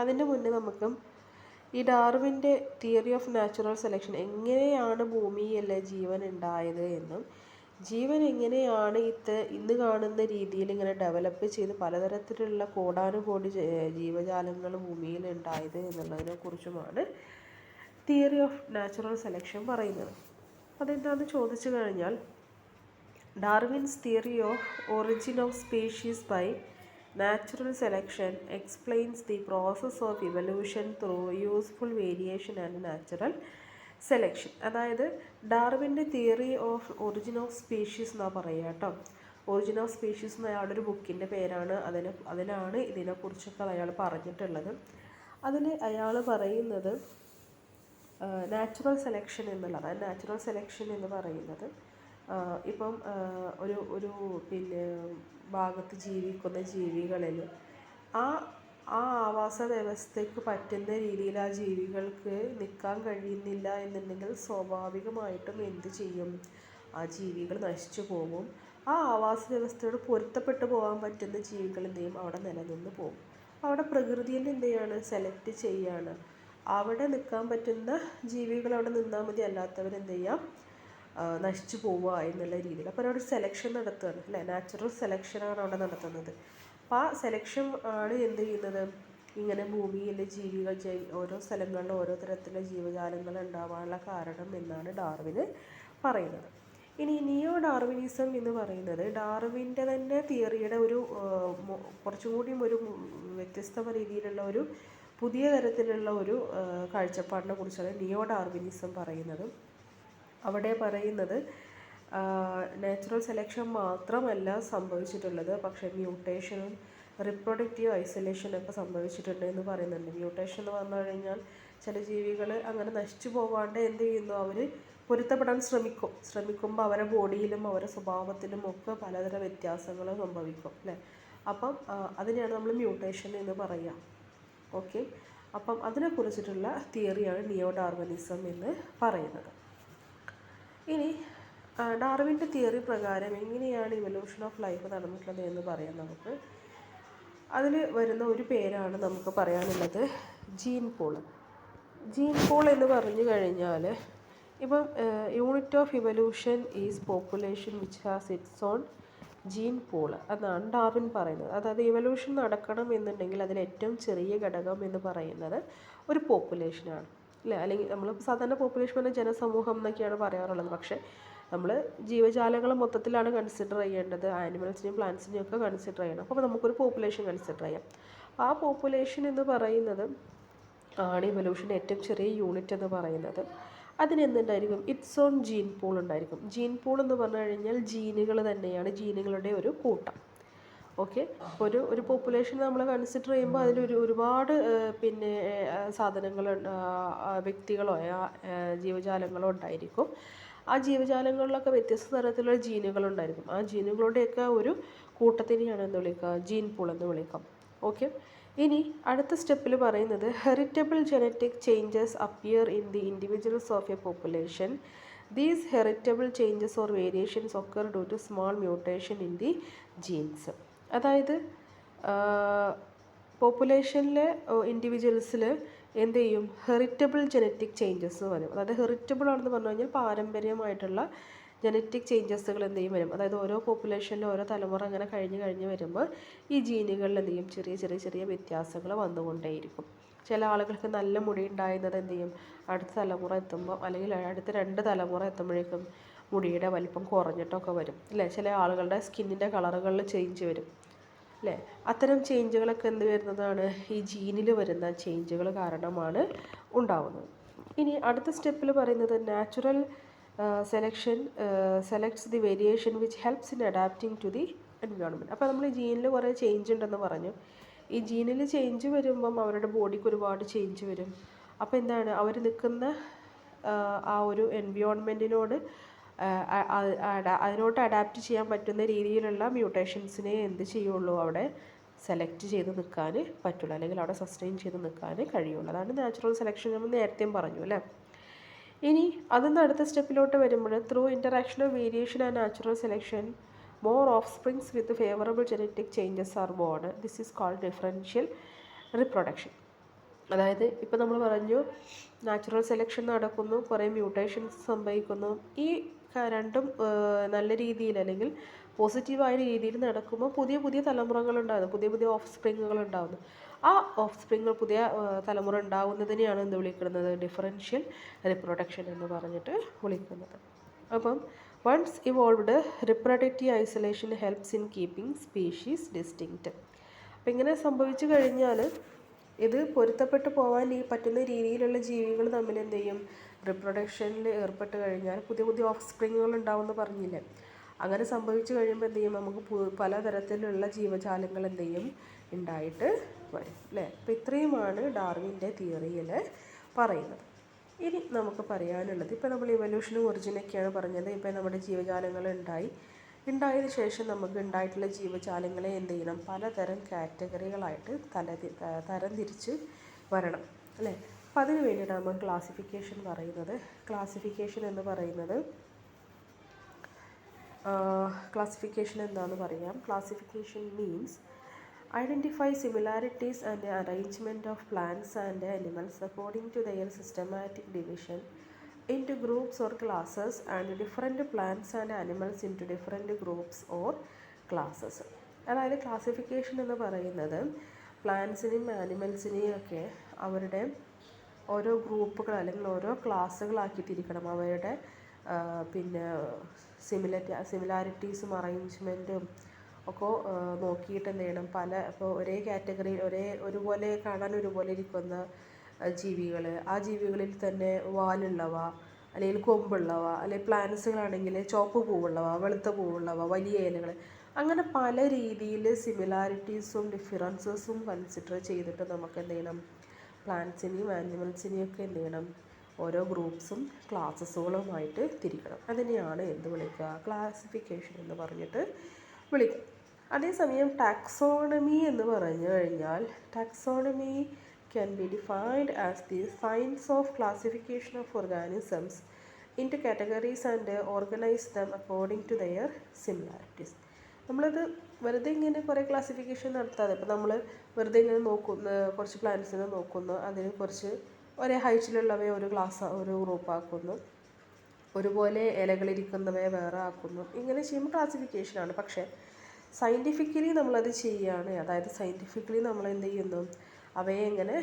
അതിന് മുന്നേ നമുക്ക് ഈ ഡാർവിൻ്റെ തിയറി ഓഫ് നാച്ചുറൽ സെലക്ഷൻ, എങ്ങനെയാണ് ഭൂമിയിൽ ജീവൻ ഉണ്ടായത് എന്നും ജീവൻ എങ്ങനെയാണ് ഇന്ന് കാണുന്ന രീതിയിൽ ഇങ്ങനെ ഡെവലപ്പ് ചെയ്ത് പലതരത്തിലുള്ള കോടാനുകോടി ജീവജാലങ്ങൾ ഭൂമിയിൽ ഉണ്ടായത് എന്നുള്ളതിനെ കുറിച്ചുമാണ് തിയറി ഓഫ് നാച്ചുറൽ സെലക്ഷൻ പറയുന്നത്. അതെന്താണെന്ന് ചോദിച്ചു കഴിഞ്ഞാൽ, Darwin's theory of origin of species by natural selection explains the process of evolution through useful variation and natural selection. അതായത് ഡാർവിൻ്റെ theory of origin of species എന്നാണ് പറയുക കേട്ടോ. ഒറിജിൻ ഓഫ് സ്പീഷീസ് എന്ന അയാളുടെ ഒരു ബുക്കിൻ്റെ പേരാണ്. അതിലാണ് ഇതിനെക്കുറിച്ചൊക്കെ അയാൾ പറഞ്ഞിട്ടുള്ളത്. അതിൽ അയാൾ പറയുന്നത് നാച്ചുറൽ സെലക്ഷൻ എന്നുള്ളതാണ്. നാച്ചുറൽ സെലക്ഷൻ എന്ന് പറയുന്നത് ഇപ്പം ഒരു ഭാഗത്ത് ജീവിക്കുന്ന ജീവികളിൽ ആ ആവാസ വ്യവസ്ഥയ്ക്ക് പറ്റുന്ന രീതിയിൽ ആ ജീവികൾക്ക് നിൽക്കാൻ കഴിയുന്നില്ല എന്നുണ്ടെങ്കിൽ സ്വാഭാവികമായിട്ടും എന്ത് ചെയ്യും, ആ ജീവികൾ നശിച്ചു പോകും. ആ ആവാസ വ്യവസ്ഥയോട് പൊരുത്തപ്പെട്ടു പോകാൻ പറ്റുന്ന ജീവികൾ എന്ത് ചെയ്യും, അവിടെ നിലനിന്ന് പോകും. അവിടെ പ്രകൃതിയിൽ എന്ത് ചെയ്യാണ്, സെലക്ട് ചെയ്യാണ്. അവിടെ നിൽക്കാൻ പറ്റുന്ന ജീവികൾ അവിടെ നിന്നാൽ മതി, അല്ലാത്തവരെന്ത് ചെയ്യാം, നശിച്ചു പോവുക എന്നുള്ള രീതിയിൽ. അപ്പോൾ അവിടെ സെലക്ഷൻ നടത്തുകയാണ് അല്ലേ, നാച്ചുറൽ സെലക്ഷനാണ് അവിടെ നടത്തുന്നത്. അപ്പോൾ ആ സെലക്ഷൻ ആണ് എന്ത് ചെയ്യുന്നത്, ഇങ്ങനെ ഭൂമിയിലെ ജീവികൾ ഓരോ സ്ഥലങ്ങളിലും ഓരോ തരത്തിലുള്ള ജീവജാലങ്ങൾ ഉണ്ടാവാനുള്ള കാരണം എന്നാണ് ഡാർവിന് പറയുന്നത്. ഇനി നിയോ ഡാർവിനിസം എന്ന് പറയുന്നത് ഡാർവിൻ്റെ തന്നെ തിയറിയുടെ ഒരു കുറച്ചും കൂടിയും ഒരു വ്യത്യസ്ത രീതിയിലുള്ള ഒരു പുതിയ തരത്തിലുള്ള ഒരു കാഴ്ചപ്പാടിനെ കുറിച്ചാണ് നിയോ ഡാർവിനിസം പറയുന്നത്. അവിടെ പറയുന്നത് നാച്ചുറൽ സെലക്ഷൻ മാത്രമല്ല സംഭവിച്ചിട്ടുള്ളത്, പക്ഷേ മ്യൂട്ടേഷനും റിപ്രൊഡക്റ്റീവ് ഐസൊലേഷനൊക്കെ സംഭവിച്ചിട്ടുണ്ട് എന്ന് പറയുന്നുണ്ട്. മ്യൂട്ടേഷൻ എന്ന് പറഞ്ഞു കഴിഞ്ഞാൽ ചില ജീവികൾ അങ്ങനെ നശിച്ചു പോകാണ്ട് എന്ത് ചെയ്യുന്നു, അവർ പൊരുത്തപ്പെടാൻ ശ്രമിക്കുമ്പോൾ അവരുടെ ബോഡിയിലും അവരുടെ സ്വഭാവത്തിലും ഒക്കെ പലതരം വ്യത്യാസങ്ങൾ സംഭവിക്കും അല്ലേ. അപ്പം അതിനെയാണ് നമ്മൾ മ്യൂട്ടേഷൻ എന്ന് പറയുക. ഓക്കെ, അപ്പം അതിനെക്കുറിച്ചിട്ടുള്ള തിയറിയാണ് നിയോ ഡാർവിനിസം എന്ന് പറയുന്നത്. ഇനി ഡാർവിൻ്റെ തിയറി പ്രകാരം എങ്ങനെയാണ് ഇവല്യൂഷൻ ഓഫ് ലൈഫ് നടന്നിട്ടുള്ളത് എന്ന് പറയാം നമുക്ക്. അതിൽ വരുന്ന ഒരു പേരാണ് നമുക്ക് പറയാനുള്ളത് ജീൻ പൂൾ. ജീൻ പൂൾ എന്ന് പറഞ്ഞു കഴിഞ്ഞാൽ, ഇപ്പം unit of evolution is population which has its own gene pool എന്നാണ് ഡാർവിൻ പറയുന്നത്. അതായത് ഇവല്യൂഷൻ നടക്കണം എന്നുണ്ടെങ്കിൽ അതിൽ ഏറ്റവും ചെറിയ ഘടകം എന്ന് പറയുന്നത് ഒരു പോപ്പുലേഷനാണ് അല്ലേ. അല്ലെങ്കിൽ നമ്മൾ സാധാരണ പോപ്പുലേഷൻ പറഞ്ഞാൽ ജനസമൂഹം എന്നൊക്കെയാണ് പറയാറുള്ളത്. പക്ഷേ നമ്മൾ ജീവജാലങ്ങൾ മൊത്തത്തിലാണ് കൺസിഡർ ചെയ്യേണ്ടത്. ആനിമൽസിനെയും പ്ലാന്റ്സിനെയും ഒക്കെ കൺസിഡർ ചെയ്യണം. അപ്പോൾ നമുക്കൊരു പോപ്പുലേഷൻ കൺസിഡർ ചെയ്യാം. ആ പോപ്പുലേഷൻ എന്ന് പറയുന്നത് ആണ് ഇവല്യൂഷൻ്റെ ഏറ്റവും ചെറിയ യൂണിറ്റ് എന്ന് പറയുന്നത്. അതിനെന്തുണ്ടായിരിക്കും, ഇറ്റ്സ് ഓൺ ജീൻ പൂൾ ഉണ്ടായിരിക്കും. ജീൻ പൂൾ എന്ന് പറഞ്ഞു കഴിഞ്ഞാൽ ജീനുകൾ തന്നെയാണ്, ജീനുകളുടെ ഒരു കൂട്ടം. ഓക്കെ. ഒരു പോപ്പുലേഷൻ നമ്മൾ കൺസിഡർ ചെയ്യുമ്പോൾ ഒരുപാട് പിന്നെ സാധനങ്ങൾ, വ്യക്തികളോ ജീവജാലങ്ങളോ ഉണ്ടായിരിക്കും. ആ ജീവജാലങ്ങളിലൊക്കെ വ്യത്യസ്ത തരത്തിലുള്ള ജീനുകളുണ്ടായിരിക്കും. ആ ജീനുകളുടെയൊക്കെ ഒരു കൂട്ടത്തിനെയാണ് എന്ത് വിളിക്കുക, ജീൻ പൂൾ എന്ന് വിളിക്കാം. ഓക്കെ. ഇനി അടുത്ത സ്റ്റെപ്പിൽ പറയുന്നത് heritable genetic changes appear in the individuals of a population. These heritable changes or variations occur due to small mutation in the genes. അതായത് പോപ്പുലേഷനിലെ ഇൻഡിവിജ്വൽസിൽ എന്ത് ചെയ്യും, ഹെറിറ്റബിൾ ജനറ്റിക് ചേഞ്ചസ് വരും. അതായത് ഹെറിറ്റബിൾ ആണെന്ന് പറഞ്ഞു കഴിഞ്ഞാൽ പാരമ്പര്യമായിട്ടുള്ള ജനറ്റിക് ചേഞ്ചസുകൾ എന്ത് ചെയ്യും വരും. അതായത് ഓരോ പോപ്പുലേഷനിലും ഓരോ തലമുറ അങ്ങനെ കഴിഞ്ഞ് വരുമ്പോൾ ഈ ജീനുകളിൽ എന്ത് ചെയ്യും, ചെറിയ വ്യത്യാസങ്ങൾ വന്നുകൊണ്ടേയിരിക്കും. ചില ആളുകൾക്ക് നല്ല മുടി ഉണ്ടായിരുന്നത് എന്ത് ചെയ്യും, അടുത്ത തലമുറ എത്തുമ്പോൾ അല്ലെങ്കിൽ അടുത്ത 2 തലമുറ എത്തുമ്പോഴേക്കും മുടിയുടെ വലിപ്പം കുറഞ്ഞിട്ടൊക്കെ വരും അല്ലേ. ചില ആളുകളുടെ സ്കിന്നിൻ്റെ കളറുകളിൽ ചേഞ്ച് വരും അല്ലേ. അത്തരം ചേഞ്ചുകളൊക്കെ എന്ത് വരുന്നതാണ്, ഈ ജീനിൽ വരുന്ന ചേഞ്ചുകൾ കാരണമാണ് ഉണ്ടാവുന്നത്. ഇനി അടുത്ത സ്റ്റെപ്പിൽ പറയുന്നത് natural selection selects the variation which helps in adapting to the environment. അപ്പോൾ നമ്മൾ ഈ ജീനിൽ കുറേ ചേഞ്ച് ഉണ്ടെന്ന് പറഞ്ഞു. ഈ ജീനിൽ ചേഞ്ച് വരുമ്പം അവരുടെ ബോഡിക്ക് ഒരുപാട് ചേഞ്ച് വരും. അപ്പോൾ എന്താണ്, അവർ നിൽക്കുന്ന ആ ഒരു എൻവയോൺമെൻറ്റിനോട് അതിനോട്ട് അഡാപ്റ്റ് ചെയ്യാൻ പറ്റുന്ന രീതിയിലുള്ള മ്യൂട്ടേഷൻസിനെ എന്ത് ചെയ്യുള്ളൂ, അവിടെ സെലക്ട് ചെയ്ത് നിൽക്കാൻ പറ്റുള്ളൂ, അല്ലെങ്കിൽ അവിടെ സസ്റ്റെയിൻ ചെയ്ത് നിൽക്കാൻ കഴിയുള്ളൂ. അതാണ് നാച്ചുറൽ സെലക്ഷൻ, നമ്മൾ നേരത്തെയും പറഞ്ഞു അല്ലേ. ഇനി അതിന്ന് അടുത്ത സ്റ്റെപ്പിലോട്ട് വരുമ്പോൾ through interaction of variation and natural selection more offsprings with favourable genetic changes are born. This is called differential reproduction. അതായത് ഇപ്പോൾ നമ്മൾ പറഞ്ഞു നാച്ചുറൽ സെലക്ഷൻ നടക്കുന്നു, കുറേ മ്യൂട്ടേഷൻസ് സംഭവിക്കുന്നു. ഈ രണ്ടും നല്ല രീതിയിൽ അല്ലെങ്കിൽ പോസിറ്റീവായ രീതിയിൽ നടക്കുമ്പോൾ പുതിയ തലമുറകൾ ഉണ്ടാകുന്നു, പുതിയ ഓഫ് സ്പ്രിങ്ങുകൾ ഉണ്ടാകുന്നു. ആ ഓഫ് സ്പ്രിങ് പുതിയ തലമുറ ഉണ്ടാകുന്നതിനെയാണ് എന്ത് വിളിക്കുന്നത്, ഡിഫറൻഷ്യൽ റിപ്രൊഡക്ഷൻ എന്ന് പറഞ്ഞിട്ട് വിളിക്കുന്നത്. അപ്പം once evolved reproductive isolation helps in keeping species distinct. അപ്പം ഇങ്ങനെ സംഭവിച്ചു കഴിഞ്ഞാൽ ഇത് പൊരുത്തപ്പെട്ട് പോകാൻ പറ്റുന്ന രീതിയിലുള്ള ജീവികൾ തമ്മിൽ എന്ത് ചെയ്യും, റിപ്രൊഡക്ഷനിൽ ഏർപ്പെട്ട് കഴിഞ്ഞാൽ പുതിയ ഓഫ് സ്പ്രിങ്ങുകൾ ഉണ്ടാവുമെന്ന് പറഞ്ഞില്ലേ. അങ്ങനെ സംഭവിച്ചു കഴിയുമ്പോൾ എന്ത് ചെയ്യും, നമുക്ക് പലതരത്തിലുള്ള ജീവജാലങ്ങൾ എന്ത് ചെയ്യും, ഉണ്ടായിട്ട് വരും അല്ലേ. അപ്പോൾ ഇത്രയുമാണ് ഡാർവിൻ്റെ തിയറിയിൽ പറയുന്നത്. ഇനി നമുക്ക് പറയാനുള്ളത്, ഇപ്പോൾ നമ്മൾ ഇവല്യൂഷനും ഒറിജിനൊക്കെയാണ് പറഞ്ഞത്. ഇപ്പോൾ നമ്മുടെ ജീവജാലങ്ങൾ ഉണ്ടായതിനു ശേഷം നമുക്ക് ഉണ്ടായിട്ടുള്ള ജീവജാലങ്ങളെ എന്ത് ചെയ്യണം, പലതരം കാറ്റഗറികളായിട്ട് തരംതിരിച്ച് വരണം അല്ലേ. അപ്പോൾ അതിന് വേണ്ടിയിട്ടാണ് നമ്മൾ ക്ലാസിഫിക്കേഷൻ പറയുന്നത്. ക്ലാസിഫിക്കേഷൻ എന്ന് പറയുന്നത് ക്ലാസിഫിക്കേഷൻ എന്താണെന്ന് പറയാം. Classification means identify similarities and arrangement of plants and animals according to their systematic division into groups or classes and different plants and animals into different groups or classes. അതായത് classification എന്ന് പറയുന്നത് പ്ലാന്റ്സിനെയും ആനിമൽസിനെയും ഒക്കെ അവരുടെ ഓരോ ഗ്രൂപ്പുകൾ അല്ലെങ്കിൽ ഓരോ ക്ലാസ്സുകളാക്കി തിരിക്കണം. അവയുടെ പിന്നെ സിമിലാരിറ്റീസും അറേഞ്ച്മെൻറ്റും ഒക്കെ നോക്കിയിട്ട് എന്ത് ചെയ്യണം, ഇപ്പോൾ ഒരേ കാറ്റഗറിയിൽ ഒരുപോലെ കാണാൻ ഒരുപോലെ ഇരിക്കുന്ന ജീവികൾ, ആ ജീവികളിൽ തന്നെ വാലുള്ളവ അല്ലെങ്കിൽ കൊമ്പുള്ളവ, അല്ലെങ്കിൽ പ്ലാന്റ്സുകളാണെങ്കിൽ ചുവപ്പ് പൂവുള്ളവ, വെളുത്ത പൂവുള്ളവ, വലിയ ഇലകൾ, അങ്ങനെ പല രീതിയിൽ സിമിലാരിറ്റീസും ഡിഫറൻസസും കൺസിഡർ ചെയ്തിട്ട് നമുക്ക് എന്ത് ചെയ്യണം, പ്ലാന്റ്സിനെയും ആനിമൽസിനെയും ഒക്കെ എന്ത് ചെയ്യണം, ഓരോ ഗ്രൂപ്പ്സും ക്ലാസ്സസുകളുമായിട്ട് തിരിക്കണം. അതിനെയാണ് എന്ത് വിളിക്കുക, ക്ലാസിഫിക്കേഷൻ എന്ന് പറഞ്ഞിട്ട് വിളിക്കുക. അതേസമയം ടാക്സോണമി എന്ന് പറഞ്ഞു കഴിഞ്ഞാൽ taxonomy can be defined as the science of classification of organisms into categories and organize them according to their similarities. നമ്മളത് വെറുതെ ഇങ്ങനെ കുറേ ക്ലാസിഫിക്കേഷൻ നടത്താതെ, ഇപ്പോൾ നമ്മൾ വെറുതെ ഇങ്ങനെ നോക്കുന്ന കുറച്ച് പ്ലാന്റ്സിനെ നോക്കുന്നു, അതിന് കുറച്ച് ഒരേ ഹൈറ്റിലുള്ളവയെ ഒരു ഗ്രൂപ്പാക്കുന്നു, ഒരുപോലെ ഇലകളിരിക്കുന്നവയെ വേറെ ആക്കുന്നു. ഇങ്ങനെ ചെയ്യുമ്പോൾ ക്ലാസിഫിക്കേഷനാണ്. പക്ഷേ സയൻറ്റിഫിക്കലി നമ്മളത് ചെയ്യുകയാണ്. അതായത് സയൻറ്റിഫിക്കലി നമ്മൾ എന്ത് ചെയ്യുന്നു, അവയെ ഇങ്ങനെ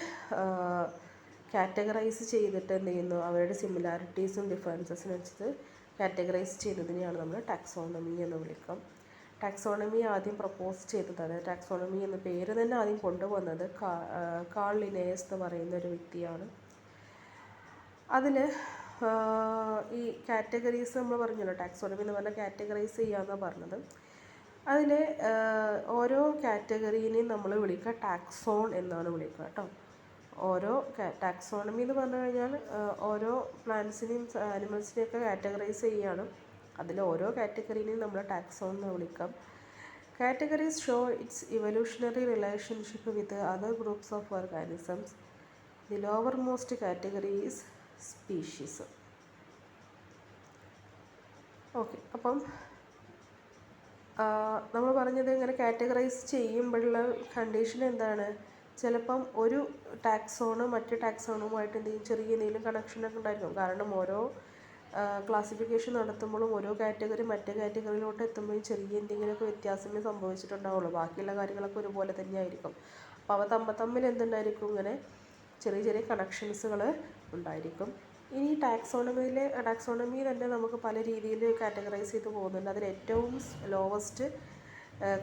കാറ്റഗറൈസ് ചെയ്തിട്ട് എന്ത് ചെയ്യുന്നു, അവരുടെ സിമിലാരിറ്റീസും ഡിഫറൻസസിനനുസരിച്ച് കാറ്റഗറൈസ് ചെയ്യുന്നതിനെയാണ് നമ്മൾ ടാക്സോണമി എന്ന് വിളിക്കാം. ടാക്സോണമി ആദ്യം പ്രപ്പോസ് ചെയ്തത്, അതായത് ടാക്സോണമി എന്ന പേര് തന്നെ ആദ്യം കൊണ്ടുവന്നത് കാൾ ലിനേയസ് എന്ന് പറയുന്ന ഒരു വ്യക്തിയാണ്. അതിൽ ഈ കാറ്റഗറീസ് നമ്മൾ പറഞ്ഞല്ലോ, ടാക്സോണമി എന്ന് പറഞ്ഞാൽ കാറ്റഗറൈസ് ചെയ്യാമെന്നാണ് പറഞ്ഞത്. അതിൽ ഓരോ കാറ്റഗറീനെയും നമ്മൾ വിളിക്കുക ടാക്സോൺ എന്നാണ് വിളിക്കുക കേട്ടോ. ഓരോ ടാക്സോണമി എന്ന് പറഞ്ഞു കഴിഞ്ഞാൽ ഓരോ പ്ലാന്റ്സിനെയും ആനിമൽസിനെയൊക്കെ കാറ്റഗറൈസ് ചെയ്യുകയാണ്. അതിൽ ഓരോ കാറ്റഗറീനെയും നമ്മൾ ടാക്സോൺ എന്ന് വിളിക്കാം. Categories show it's evolutionary relationship with other groups of organisms. The lower most category is species. Okay, അപ്പം നമ്മൾ പറഞ്ഞത് ഇങ്ങനെ കാറ്റഗറൈസ് ചെയ്യുമ്പോഴുള്ള കണ്ടീഷൻ എന്താണ്? ചിലപ്പം ഒരു ടാക്സോണ് മറ്റു ടാക്സോണുമായിട്ട് ചെറിയ എന്തെങ്കിലും കണക്ഷനൊക്കെ ഉണ്ടായിരിക്കും. കാരണം ഓരോ ക്ലാസിഫിക്കേഷൻ നടത്തുമ്പോഴും ഓരോ കാറ്റഗറി മറ്റേ കാറ്റഗറിയിലോട്ട് എത്തുമ്പോഴും ചെറിയ എന്തെങ്കിലുമൊക്കെ വ്യത്യാസങ്ങൾ സംഭവിച്ചിട്ടുണ്ടാവുള്ളൂ. ബാക്കിയുള്ള കാര്യങ്ങളൊക്കെ ഒരുപോലെ തന്നെയായിരിക്കും. അപ്പോൾ അവ തമ്മിൽ എന്തുണ്ടായിരിക്കും? ഇങ്ങനെ ചെറിയ ചെറിയ കണക്ഷൻസുകൾ ഉണ്ടായിരിക്കും. ഇനി ടാക്സോണമി തന്നെ നമുക്ക് പല രീതിയിൽ കാറ്റഗറൈസ് ചെയ്ത് പോകുന്നുണ്ട്. അതിൽ ഏറ്റവും ലോവസ്റ്റ്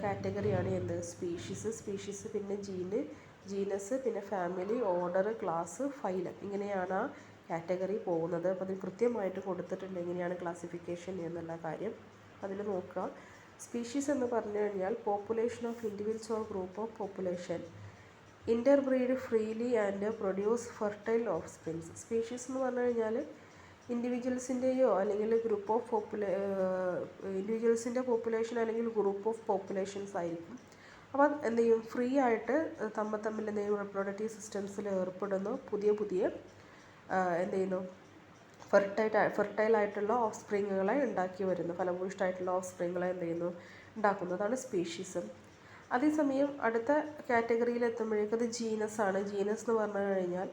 കാറ്റഗറിയാണ് എന്ത്? സ്പീഷീസ്, പിന്നെ ജീനസ്, പിന്നെ ഫാമിലി, ഓർഡർ, ക്ലാസ്, ഫൈലം. ഇങ്ങനെയാണ് ആ കാറ്റഗറി പോകുന്നത്. അപ്പോൾ അതിൽ കൃത്യമായിട്ട് കൊടുത്തിട്ടുണ്ട് എങ്ങനെയാണ് ക്ലാസിഫിക്കേഷൻ എന്നുള്ള കാര്യം. അതിൽ നോക്കുക. സ്പീഷീസ് എന്ന് പറഞ്ഞു കഴിഞ്ഞാൽ population of individuals or group of population interbreed freely and produce fertile offsprings. Species എന്ന് പറഞ്ഞു കഴിഞ്ഞാൽ ഇൻഡിവിജ്വൽസിൻ്റെയോ അല്ലെങ്കിൽ ഗ്രൂപ്പ് ഓഫ് ഇൻഡിവിജ്വൽസിൻ്റെ പോപ്പുലേഷൻ അല്ലെങ്കിൽ ഗ്രൂപ്പ് ഓഫ് പോപ്പുലേഷൻസ് ആയിരിക്കും. അപ്പോൾ എന്ത് ചെയ്യും? ഫ്രീ ആയിട്ട് തമ്മിൽ എന്ത് ചെയ്യും? റിപ്രൊഡക്റ്റീവ് സിസ്റ്റംസിൽ ഏർപ്പെടുന്നു. പുതിയ എന്ത് ചെയ്യുന്നു? ഫെർട്ടൈലായിട്ടുള്ള ഓഫ് സ്പ്രിങ്ങുകളെ ഉണ്ടാക്കി വരുന്നു. ഫലഭൂയിഷ്ഠമായിട്ടുള്ള ഓഫ് സ്പ്രിങ്ങുകളെ എന്ത് ചെയ്യുന്നു? ഉണ്ടാക്കുന്നതാണ് സ്പീഷീസ്. അതേസമയം അടുത്ത കാറ്റഗറിയിൽ എത്തുമ്പോഴേക്കും അത് ജീനസ് ആണ്. ജീനസ് എന്ന് പറഞ്ഞു കഴിഞ്ഞാൽ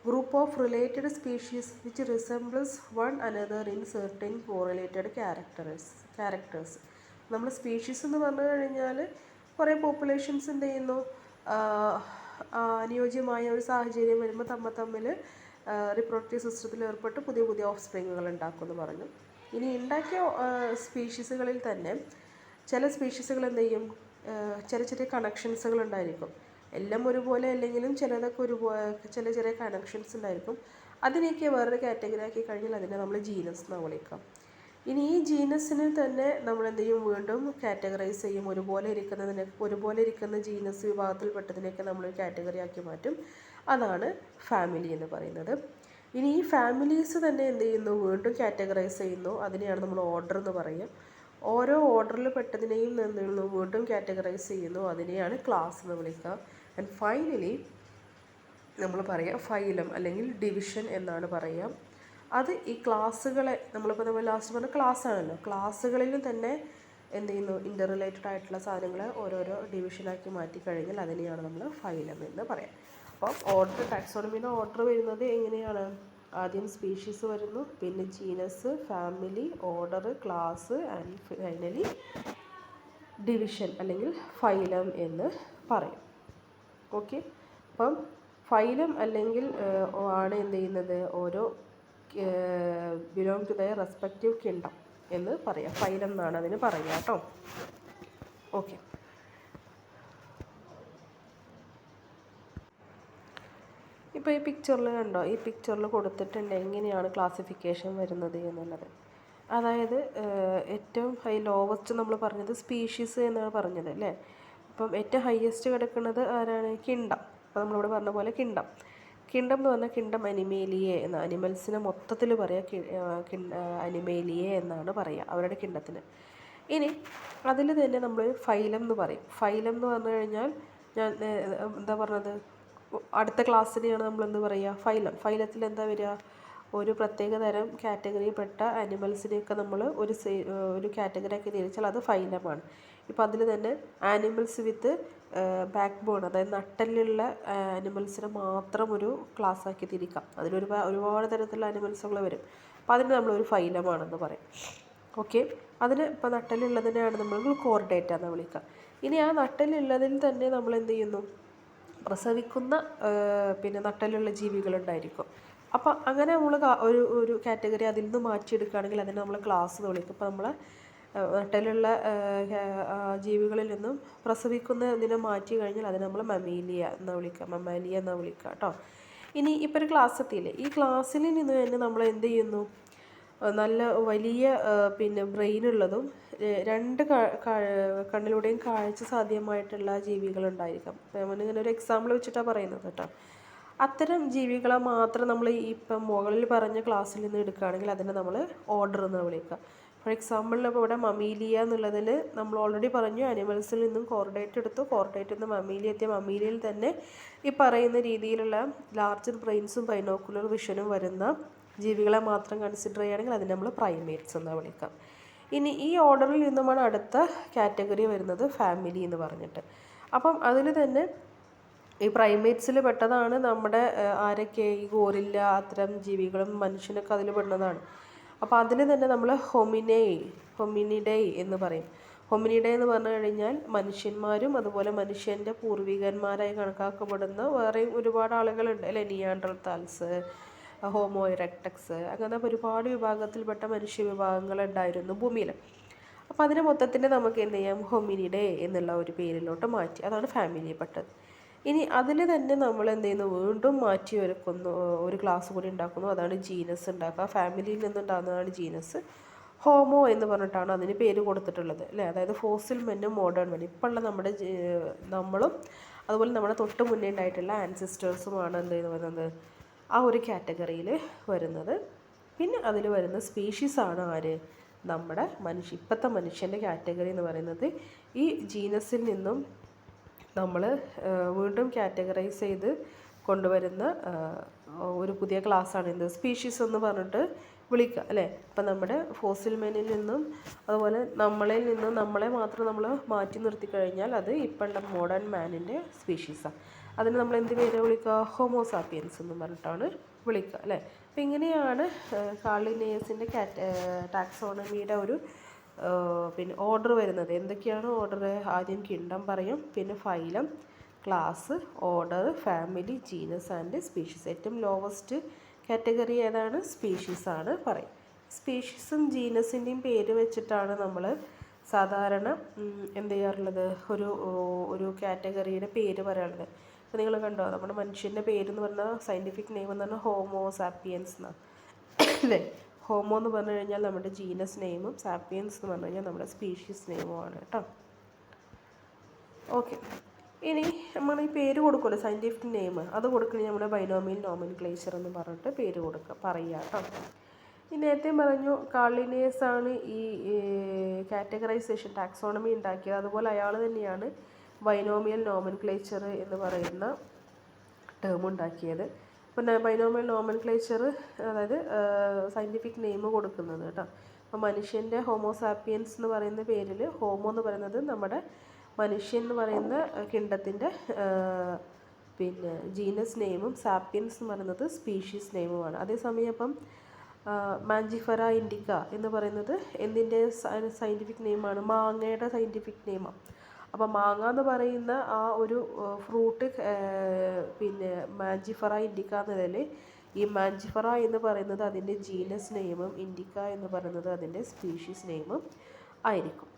group of related species which resembles one another in certain correlated characters. നമ്മൾ സ്പീഷീസ് എന്ന് പറഞ്ഞു കഴിഞ്ഞാൽ കുറേ പോപ്പുലേഷൻസ് എന്ത് ചെയ്യുന്നു? അനുയോജ്യമായ ഒരു സാഹചര്യം വരുമ്പോൾ തമ്മിൽ റിപ്രൊഡക്റ്റീവ് സിസ്റ്റത്തിൽ ഏർപ്പെട്ട് പുതിയ ഓഫ് സ്പ്രിങ്ങുകൾ ഉണ്ടാക്കുമെന്ന് പറഞ്ഞു. ഇനി ഉണ്ടാക്കിയ സ്പീഷീസുകളിൽ തന്നെ ചില സ്പീഷീസുകൾ എന്ത് ചെയ്യും? ചെറിയ കണക്ഷൻസുകൾ ഉണ്ടായിരിക്കും. എല്ലാം ഒരുപോലെ അല്ലെങ്കിലും ചിലതൊക്കെ ചെറിയ കണക്ഷൻസ് ഉണ്ടായിരിക്കും. അതിനെയൊക്കെ വേറൊരു കാറ്റഗറി ആക്കി കഴിഞ്ഞാൽ അതിനെ നമ്മൾ ജീനസ് എന്ന് വിളിക്കാം. ഇനി ഈ ജീനസിന് തന്നെ നമ്മൾ എന്ത് ചെയ്യും? വീണ്ടും കാറ്റഗറൈസ് ചെയ്യും. ഒരുപോലെ ഇരിക്കുന്ന ജീനസ് വിഭാഗത്തിൽപ്പെട്ടതിനെയൊക്കെ നമ്മൾ കാറ്റഗറി ആക്കി മാറ്റും. അതാണ് ഫാമിലി എന്ന് പറയുന്നത്. ഇനി ഈ ഫാമിലീസ് തന്നെ എന്ത് ചെയ്യുന്നു? വീണ്ടും കാറ്റഗറൈസ് ചെയ്യുന്നു. അതിനെയാണ് നമ്മൾ ഓർഡർ എന്ന് പറയുക. ഓരോ ഓർഡറിൽ പെട്ടതിനെയും വീണ്ടും കാറ്റഗറൈസ് ചെയ്യുന്നു. അതിനെയാണ് ക്ലാസ് എന്ന് വിളിക്കുക. ആൻഡ് ഫൈനലി നമ്മൾ പറയുക ഫൈലം അല്ലെങ്കിൽ ഡിവിഷൻ എന്നാണ് പറയുക. അത് ഈ ക്ലാസ്സുകളെ നമ്മളിപ്പോൾ നമ്മൾ ലാസ്റ്റ് പറഞ്ഞ ക്ലാസ് ആണല്ലോ. ക്ലാസ്സുകളിൽ തന്നെ എന്ത് ചെയ്യുന്നു? ഇൻ്റർ റിലേറ്റഡ് ആയിട്ടുള്ള സാധനങ്ങളെ ഓരോരോ ഡിവിഷനാക്കി മാറ്റിക്കഴിഞ്ഞാൽ അതിനെയാണ് നമ്മൾ ഫൈലം എന്ന് പറയാം. അപ്പം ടാക്സോണമിയുടെ ഓർഡർ വരുന്നത് എങ്ങനെയാണ്? ആദ്യം സ്പീഷീസ് വരുന്നു, പിന്നെ genus, family, order, class and finally division അല്ലെങ്കിൽ ഫൈലം എന്ന് പറയും. ഓക്കെ, അപ്പം ഫൈലം അല്ലെങ്കിൽ ആണ് എന്ത് ചെയ്യുന്നത്? ഓരോ belong to the respective kingdom എന്ന് പറയാം. ഫൈലം എന്നാണ് അതിന് പറയുക കേട്ടോ. ഓക്കെ, ഇപ്പോൾ ഈ പിക്ചറിൽ കണ്ടോ? ഈ പിക്ചറിൽ കൊടുത്തിട്ടുണ്ട് എങ്ങനെയാണ് ക്ലാസിഫിക്കേഷൻ വരുന്നത് എന്നുള്ളത്. അതായത് ഏറ്റവും ലോവസ്റ്റ് നമ്മൾ പറഞ്ഞത് സ്പീഷീസ് എന്നാണ് പറഞ്ഞത് അല്ലേ. അപ്പം ഏറ്റവും ഹയസ്റ്റ് കിടക്കുന്നത് ആരാണ്? കിങ്ഡം. അപ്പോൾ നമ്മളിവിടെ പറഞ്ഞ പോലെ കിങ്ഡം എന്ന് പറഞ്ഞാൽ കിങ്ഡം അനിമേലിയെ എന്ന അനിമൽസിനെ മൊത്തത്തിൽ പറയുക അനിമേലിയെ എന്നാണ് പറയുക അവരുടെ കിങ്ഡത്തിന്. ഇനി അതിൽ തന്നെ നമ്മൾ ഫൈലം എന്ന് പറയും. ഫൈലം എന്ന് പറഞ്ഞു കഴിഞ്ഞാൽ ഞാൻ എന്താ പറഞ്ഞത്? അടുത്ത ക്ലാസ്സിനെയാണ് നമ്മളെന്ത് പറയുക? ഫൈലത്തിൽ എന്താ വരിക? ഒരു പ്രത്യേക തരം കാറ്റഗറിയിൽപ്പെട്ട ആനിമൽസിനെയൊക്കെ നമ്മൾ ഒരു കാറ്റഗറി ആക്കി തിരിച്ചാൽ അത് ഫൈലമാണ്. ഇപ്പോൾ അതിൽ തന്നെ ആനിമൽസ് വിത്ത് ബാക്ക് ബോൺ, അതായത് നട്ടെല്ലുള്ള ആനിമൽസിനെ മാത്രം ഒരു ക്ലാസ് ആക്കി തിരിക്കാം. ഒരുപാട് തരത്തിലുള്ള ആനിമൽസുകൾ വരും. അപ്പോൾ അതിന് നമ്മളൊരു ഫൈലമാണെന്ന് പറയും. ഓക്കെ, അതിന് ഇപ്പോൾ നട്ടെല്ലുള്ളതിനെയാണ് നമ്മൾ കോർഡേറ്റ എന്ന് വിളിക്കുക. ഇനി ആ നട്ടെല്ലുള്ളതിൽ തന്നെ നമ്മൾ എന്ത് ചെയ്യുന്നു? പ്രസവിക്കുന്ന പിന്നെ നട്ടെല്ലുള്ള ജീവികളുണ്ടായിരിക്കും. അപ്പോൾ അങ്ങനെ നമ്മൾ ഒരു കാറ്റഗറി അതിൽ നിന്ന് മാറ്റിയെടുക്കുകയാണെങ്കിൽ അതിനെ നമ്മൾ ക്ലാസ് എന്ന് വിളിക്കും. ഇപ്പോൾ നമ്മൾ നട്ടെല്ലുള്ള ജീവികളിൽ നിന്നും പ്രസവിക്കുന്ന ഇതിനെ മാറ്റി കഴിഞ്ഞാൽ അതിനെ നമ്മൾ മമേലിയ എന്ന് വിളിക്കുക കേട്ടോ. ഇനി ഇപ്പോൾ ഒരു ക്ലാസ് എത്തിയില്ലേ? ഈ ക്ലാസ്സിൽ നിന്ന് തന്നെ നമ്മൾ എന്ത് ചെയ്യുന്നു? നല്ല വലിയ പിന്നെ ബ്രെയിൻ ഉള്ളതും രണ്ട് കണ്ണിലൂടെയും കാഴ്ച സാധ്യമായിട്ടുള്ള ജീവികളുണ്ടായിരിക്കാം. നമ്മളിങ്ങനെ ഒരു എക്സാമ്പിൾ വെച്ചിട്ടാണ് പറയുന്നത് കേട്ടോ. അത്തരം ജീവികളെ മാത്രം നമ്മൾ ഇപ്പം മുകളിൽ പറഞ്ഞ ക്ലാസ്സിൽ നിന്ന് എടുക്കുകയാണെങ്കിൽ അതിനെ നമ്മൾ ഓർഡർ എന്ന് വിളിക്കുക. ഫോർ എക്സാമ്പിളിൽ ഇപ്പോൾ ഇവിടെ മമീലിയ എന്നുള്ളതിൽ നമ്മൾ ഓൾറെഡി പറഞ്ഞു അനിമൽസിൽ നിന്നും കോർഡേറ്റ് എടുത്തു, കോർഡേറ്റിൽ നിന്ന് മമീലിയ എത്തിയ മമീലിയയിൽ തന്നെ ഈ പറയുന്ന രീതിയിലുള്ള ലാർജർ ബ്രെയിൻസും ബൈനോക്കുലർ വിഷനും വരുന്ന ജീവികളെ മാത്രം കൺസിഡർ ചെയ്യുകയാണെങ്കിൽ അതിനെ നമ്മൾ പ്രൈമേറ്റ്സ് എന്ന് വിളിക്കാം. ഇനി ഈ ഓർഡറിൽ നിന്നുമാണ് അടുത്ത കാറ്റഗറി വരുന്നത് ഫാമിലി എന്ന് പറഞ്ഞിട്ട്. അപ്പം അതിൽ തന്നെ ഈ പ്രൈമേറ്റ്സിൽ പെട്ടതാണ് നമ്മുടെ ആരൊക്കെ ഈ ഗോറില്ല അത്തരം ജീവികളും മനുഷ്യനൊക്കെ അതിൽ പെടുന്നതാണ്. അപ്പോൾ അതിൽ തന്നെ നമ്മൾ ഹൊമിനിഡേ എന്ന് പറയും. ഹൊമിനിഡേ എന്ന് പറഞ്ഞു കഴിഞ്ഞാൽ മനുഷ്യന്മാരും അതുപോലെ മനുഷ്യൻ്റെ പൂർവികന്മാരായി കണക്കാക്കപ്പെടുന്ന വേറെയും ഒരുപാട് ആളുകളുണ്ട് അല്ലേ. നിയാൻഡർതാൽസ്, ഹോമോ ഇറക്ടക്സ്, അങ്ങനെ ഒരുപാട് വിഭാഗത്തിൽപ്പെട്ട മനുഷ്യ വിഭാഗങ്ങളുണ്ടായിരുന്നു ഭൂമിയിൽ. അപ്പോൾ അതിന് മൊത്തത്തിൽ നമുക്ക് എന്ത് ചെയ്യാം, ഹൊമിനിഡേ എന്നുള്ള ഒരു പേരിലോട്ട് മാറ്റി. അതാണ് ഫാമിലിയിൽപ്പെട്ടത്. ഇനി അതിൽ തന്നെ നമ്മൾ എന്ത് ചെയ്യുന്നു, വീണ്ടും മാറ്റി ഒരുക്കുന്നു, ഒരു ക്ലാസ് കൂടി ഉണ്ടാക്കുന്നു. അതാണ് ജീനസ് ഉണ്ടാക്കുക. ഫാമിലിയിൽ നിന്നുണ്ടാകുന്നതാണ് ജീനസ്. ഹോമോ എന്ന് പറഞ്ഞിട്ടാണ് അതിന് പേര് കൊടുത്തിട്ടുള്ളത് അല്ലേ. അതായത് ഫോസിൽ മെന്നും മോഡേൺ മെന്നും. ഇപ്പോഴുള്ള നമ്മുടെ നമ്മളും അതുപോലെ നമ്മുടെ തൊട്ട് മുന്നേ ഉണ്ടായിട്ടുള്ള ആൻസിസ്റ്റേഴ്സുമാണ് എന്ത് ചെയ്യുന്നത് വരുന്നത് ആ ഒരു കാറ്റഗറിയിൽ വരുന്നത്. പിന്നെ അതിൽ വരുന്ന സ്പീഷീസാണ് ആര്, നമ്മുടെ ഇപ്പോഴത്തെ മനുഷ്യൻ്റെ കാറ്റഗറി എന്ന് പറയുന്നത്. ഈ ജീനസിൽ നിന്നും നമ്മൾ വീണ്ടും കാറ്റഗറൈസ് ചെയ്ത് കൊണ്ടുവരുന്ന ഒരു പുതിയ ക്ലാസ്സാണ് എന്ത്, സ്പീഷീസ് എന്ന് പറഞ്ഞിട്ട് വിളിക്കുക അല്ലേ. ഇപ്പം നമ്മുടെ ഫോസിൽ മെനിൽ നിന്നും അതുപോലെ നമ്മളിൽ നിന്നും നമ്മളെ മാത്രം നമ്മൾ മാറ്റി നിർത്തി കഴിഞ്ഞാൽ അത് ഇപ്പോഴുള്ള മോഡേൺ മാനിൻ്റെ സ്പീഷീസാണ്. അതിന് നമ്മൾ എന്ത് പേര് വിളിക്കുക, ഹോമോസാപ്പിയൻസ് എന്ന് പറഞ്ഞിട്ടാണ് വിളിക്കുക അല്ലേ. അപ്പം ഇങ്ങനെയാണ് കാർൾ ലിന്നേയസിൻ്റെ ടാക്സോണമിയുടെ ഒരു പിന്നെ ഓർഡർ വരുന്നത്. എന്തൊക്കെയാണ് ഓർഡർ? ആദ്യം കിങ്ഡം പറയും, പിന്നെ phylum, class, order, family, genus and species. ഏറ്റവും ലോവസ്റ്റ് കാറ്റഗറി ഏതാണ്? സ്പീഷീസാണ് പറയും. സ്പീഷീസും ജീനസിൻ്റെയും പേര് വെച്ചിട്ടാണ് നമ്മൾ സാധാരണ എന്ത് ചെയ്യാറുള്ളത്, ഒരു കാറ്റഗറിയുടെ പേര് പറയാറുള്ളത്. അപ്പോൾ നിങ്ങൾ കണ്ടോ, നമ്മുടെ മനുഷ്യൻ്റെ പേരെന്ന് പറഞ്ഞാൽ സയൻറ്റിഫിക് നെയിം എന്ന് പറഞ്ഞാൽ ഹോമോ സാപ്പിയൻസ് എന്നാണ് അല്ലേ. ഹോമോ എന്ന് പറഞ്ഞു കഴിഞ്ഞാൽ നമ്മുടെ ജീനസ് നെയിമും സാപ്പിയൻസ് എന്ന് പറഞ്ഞു കഴിഞ്ഞാൽ നമ്മുടെ സ്പീഷീസ് നെയിമുമാണ് കേട്ടോ. ഓക്കെ, ഇനി നമ്മൾ ഈ പേര് കൊടുക്കുമല്ലോ സയൻറ്റിഫിക് നെയിം, അത് കൊടുക്കണേ നമ്മുടെ ബൈനോമിയൽ നോമൻക്ലേച്ചർ എന്ന് പറഞ്ഞിട്ട് പേര് പറയുക കേട്ടോ. ഈ നേരത്തെ പറഞ്ഞു കാർൾ ലിന്നേയസ് ആണ് ഈ കാറ്റഗറൈസേഷൻ ടാക്സോണമി ഉണ്ടാക്കിയത്. അതുപോലെ അയാൾ തന്നെയാണ് ബൈനോമിയൽ നോമൻക്ലേച്ചർ എന്ന് പറയുന്ന ടേം ഉണ്ടാക്കിയത്. പിന്നെ ബൈനോമിയൽ നോമൻക്ലേച്ചർ അതായത് സയൻറ്റിഫിക് നെയിം കൊടുക്കുന്നത് കേട്ടോ. അപ്പോൾ മനുഷ്യൻ്റെ ഹോമോസാപ്പിയൻസ് എന്ന് പറയുന്ന പേരിൽ ഹോമോ എന്ന് പറയുന്നത് നമ്മുടെ മനുഷ്യൻ എന്ന് പറയുന്ന കിണ്ടത്തിൻ്റെ പിന്നെ ജീനസ് നെയിമും സാപ്പിയൻസ് എന്ന് പറയുന്നത് സ്പീഷീസ് നെയിമുമാണ്. അതേസമയം അപ്പം മാഞ്ചിഫറ ഇൻഡിക്ക എന്ന് പറയുന്നത് എന്തിൻ്റെ സയൻറ്റിഫിക് നെയിമാണ്? മാങ്ങയുടെ സയൻറ്റിഫിക് നെയിമാണ്. അപ്പോൾ മാങ്ങ എന്ന് പറയുന്ന ആ ഒരു ഫ്രൂട്ട് പിന്നെ മാഞ്ചിഫറ ഇൻഡിക്ക എന്നതിൽ ഈ മാഞ്ചിഫറ എന്ന് പറയുന്നത് അതിൻ്റെ ജീനസ് നെയിമും ഇൻഡിക്ക എന്ന് പറയുന്നത് അതിൻ്റെ സ്പീഷീസ് നെയിമും ആയിരിക്കും.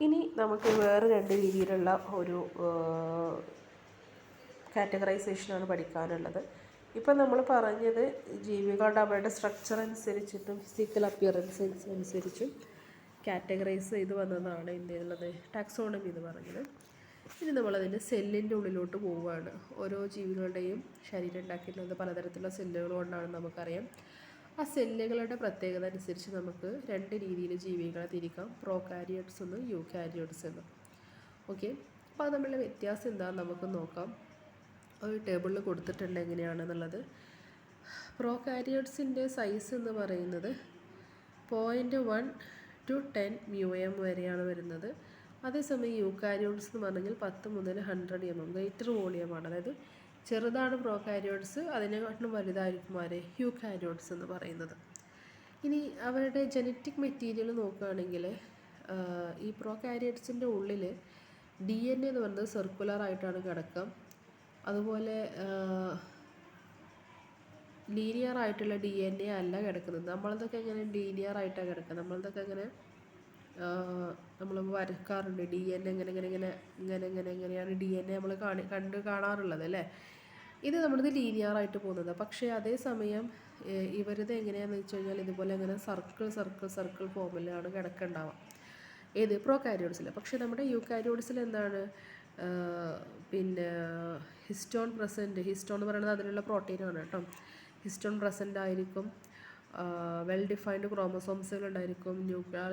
ഇനി നമുക്ക് വേറെ രണ്ട് രീതിയിലുള്ള ഒരു കാറ്റഗറൈസേഷനാണ് പഠിക്കാനുള്ളത്. ഇപ്പം നമ്മൾ പറഞ്ഞത് ജീവികളുടെ അവരുടെ സ്ട്രക്ചർ അനുസരിച്ചിട്ടും ഫിസിക്കൽ അപ്പിയറൻസ് അനുസരിച്ചും കാറ്റഗറൈസ് ചെയ്ത് വന്നതാണ് എന്തുള്ളത് ടാക്സോണമി എന്ന് പറഞ്ഞത്. ഇനി നമ്മളതിൻ്റെ സെല്ലിൻ്റെ ഉള്ളിലോട്ട് പോവുകയാണ്. ഓരോ ജീവികളുടെയും ശരീരം ഉണ്ടാക്കിയിട്ടുള്ളത് പലതരത്തിലുള്ള സെല്ലുകൾ കൊണ്ടാണ് നമുക്കറിയാം. ആ സെല്ലുകളുടെ പ്രത്യേകത അനുസരിച്ച് നമുക്ക് രണ്ട് രീതിയിൽ ജീവികളെ തിരിക്കാം, പ്രോകാരിയോട്സ് എന്ന് യൂകാരിയോട്സ് എന്ന്. ഓക്കെ, അപ്പോൾ അത് തമ്മിലുള്ള വ്യത്യാസം എന്താണെന്ന് നമുക്ക് നോക്കാം. ഒരു ടേബിളിൽ കൊടുത്തിട്ടുണ്ട് എങ്ങനെയാണെന്നുള്ളത്. പ്രോകാരിയോട്സിൻ്റെ സൈസ് എന്ന് പറയുന്നത് 0.1 to 10 μm വരെയാണ് വരുന്നത്. അതേസമയം യൂകാരിയോട്സ് എന്ന് പറഞ്ഞാൽ 10 മുതൽ 100 mm ഗ്രേറ്റർ വോളിയമാണ്. അതായത് ചെറുതാണ് പ്രോകാരിയോട്സ്, അതിനെക്കാട്ടിലും വലുതായിരിക്കും ആരെ യൂകാരിയോട്സ് എന്ന് പറയുന്നത്. ഇനി അവരുടെ ജനറ്റിക് മെറ്റീരിയൽ നോക്കുകയാണെങ്കിൽ ഈ പ്രോകാരിയോട്സിൻ്റെ ഉള്ളിൽ DNA എന്ന് പറയുന്നത് സർക്കുലറായിട്ടാണ് കിടക്കുക. അതുപോലെ ലീനിയർ ആയിട്ടുള്ള DNA അല്ല കിടക്കുന്നത്. നമ്മളതൊക്കെ എങ്ങനെ ലീനിയർ ആയിട്ടാണ് കിടക്കുക. നമ്മളതൊക്കെ എങ്ങനെ നമ്മൾ വരക്കാറുണ്ട് DNA എങ്ങനെയാണ് DNA നമ്മൾ കാണാറുള്ളത് അല്ലേ. ഇത് നമ്മളിത് ലീനിയറായിട്ട് പോകുന്നത്. പക്ഷേ അതേസമയം ഇവരത് എങ്ങനെയാണെന്ന് വെച്ച് കഴിഞ്ഞാൽ ഇതുപോലെ ഇങ്ങനെ സർക്കിൾ ഫോമിലാണ് കിടക്കുന്നുണ്ടാവുക. ഏത് പ്രോകാരിയോട്സിൽ. പക്ഷേ നമ്മുടെ യൂകാരിയോട്സിൽ എന്താണ്, പിന്നെ ഹിസ്റ്റോൺ എന്ന് പറയുന്നത് അതിലുള്ള പ്രോട്ടീനാണ് കേട്ടോ. ഹിസ്റ്റോൺ പ്രസൻ്റ് ആയിരിക്കും. വെൽ ഡിഫൈൻഡ് ക്രോമസോംസുകൾ ഉണ്ടായിരിക്കും. ന്യൂക്ലിയർ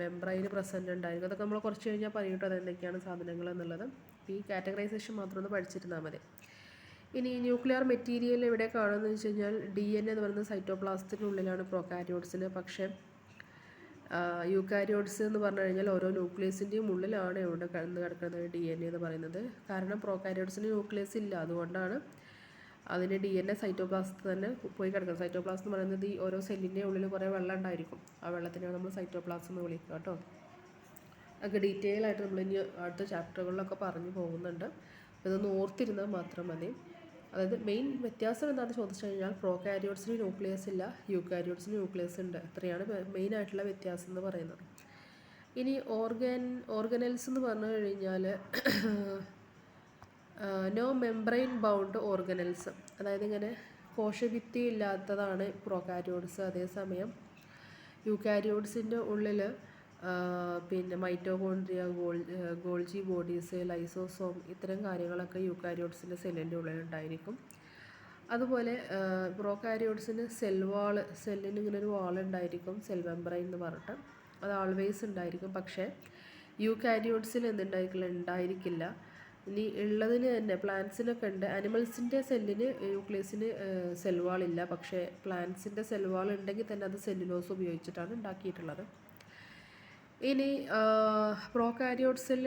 മെംബ്രൈന് പ്രസൻ്റ് ഉണ്ടായിരിക്കും. അതൊക്കെ നമ്മൾ കുറച്ച് കഴിഞ്ഞാൽ പറയും കേട്ടോ അതെന്തൊക്കെയാണ് സാധനങ്ങൾ എന്നുള്ളത്. ഈ കാറ്റഗറൈസേഷൻ മാത്രം ഒന്ന് പഠിച്ചിരുന്നാൽ മതി. ഇനി ന്യൂക്ലിയർ മെറ്റീരിയൽ എവിടെ കാണുമെന്ന് വെച്ച് കഴിഞ്ഞാൽ DNA എന്ന് പറയുന്നത് സൈറ്റോപ്ലാസത്തിനുള്ളിലാണ് പ്രോകാരിയോട്സിൽ. പക്ഷേ യൂകാരിയോട്സ് എന്ന് പറഞ്ഞു കഴിഞ്ഞാൽ ഓരോ ന്യൂക്ലിയസിൻ്റെയും ഉള്ളിലാണ് എവിടെ കിടക്കുന്നത് DNA എന്ന് പറയുന്നത്. കാരണം പ്രോകാരിയോട്സിന് ന്യൂക്ലിയസ് ഇല്ല, അതുകൊണ്ടാണ് അതിന് DNA സൈറ്റോപ്ലാസത്തിൽ തന്നെ പോയി കിടക്കുന്നത്. സൈറ്റോപ്ലാസം എന്ന് പറയുന്നത് ഈ ഓരോ സെല്ലിൻ്റെ ഉള്ളിൽ കുറേ വെള്ളം ഉണ്ടായിരിക്കും. ആ വെള്ളത്തിനാണ് നമ്മൾ സൈറ്റോപ്ലാസം എന്ന് വിളിക്കുക കേട്ടോ. അതൊക്കെ ഡീറ്റെയിൽ ആയിട്ട് നമ്മൾ ഇനി അടുത്ത ചാപ്റ്ററുകളിലൊക്കെ പറഞ്ഞു പോകുന്നുണ്ട്. ഇതൊന്ന് ഓർത്തിരുന്നാൽ മാത്രം മതി. അതായത് മെയിൻ വ്യത്യാസം എന്താണെന്ന് ചോദിച്ചു കഴിഞ്ഞാൽ പ്രോകാരിയോട്സിന് ന്യൂക്ലിയസ് ഇല്ല, യൂകാരിയോട്സിന് ന്യൂക്ലിയസ് ഉണ്ട്. അത്രയാണ് മെയിൻ ആയിട്ടുള്ള വ്യത്യാസം എന്ന് പറയുന്നത്. ഇനി ഓർഗനൽസ് എന്ന് പറഞ്ഞു കഴിഞ്ഞാൽ നോ മെംബ്രെയിൻ ബൗണ്ട് ഓർഗനൽസ്, അതായത് ഇങ്ങനെ കോശഭിത്തി ഇല്ലാത്തതാണ് പ്രോകാരിയോട്സ്. അതേസമയം യൂകാരിയോട്സിൻ്റെ ഉള്ളിൽ പിന്നെ മൈറ്റോകോൺട്രിയ, ഗോൾജി ബോഡീസ്, ലൈസോസോം ഇത്തരം കാര്യങ്ങളൊക്കെ യൂകാരിയോട്സിൻ്റെ സെല്ലിൻ്റെ ഉള്ളിലുണ്ടായിരിക്കും. അതുപോലെ പ്രോകാരിയോട്സിന് സെല്ലിന് ഇങ്ങനെ ഒരു വാൾ ഉണ്ടായിരിക്കും, സെൽ മെംബ്രെയിൻ എന്ന് പറഞ്ഞിട്ട്. അത് ആൾവേസ് ഉണ്ടായിരിക്കും. പക്ഷേ യൂകാരിയോട്സിൽ ഉണ്ടായിരിക്കില്ല. ഇനി ഉള്ളതിന് തന്നെ പ്ലാന്റ്സിനൊക്കെ ഉണ്ട്. അനിമൽസിൻ്റെ സെല്ലിന് ന്യൂക്ലിയസിന് സെൽ വാളില്ല. പക്ഷേ പ്ലാന്റ്സിൻ്റെ സെൽ വാൾ ഉണ്ടെങ്കിൽ തന്നെ അത് സെല്ലുലോസ് ഉപയോഗിച്ചിട്ടാണ് ഉണ്ടാക്കിയിട്ടുള്ളത്. ഇനി പ്രോകാരിയോട്സിൽ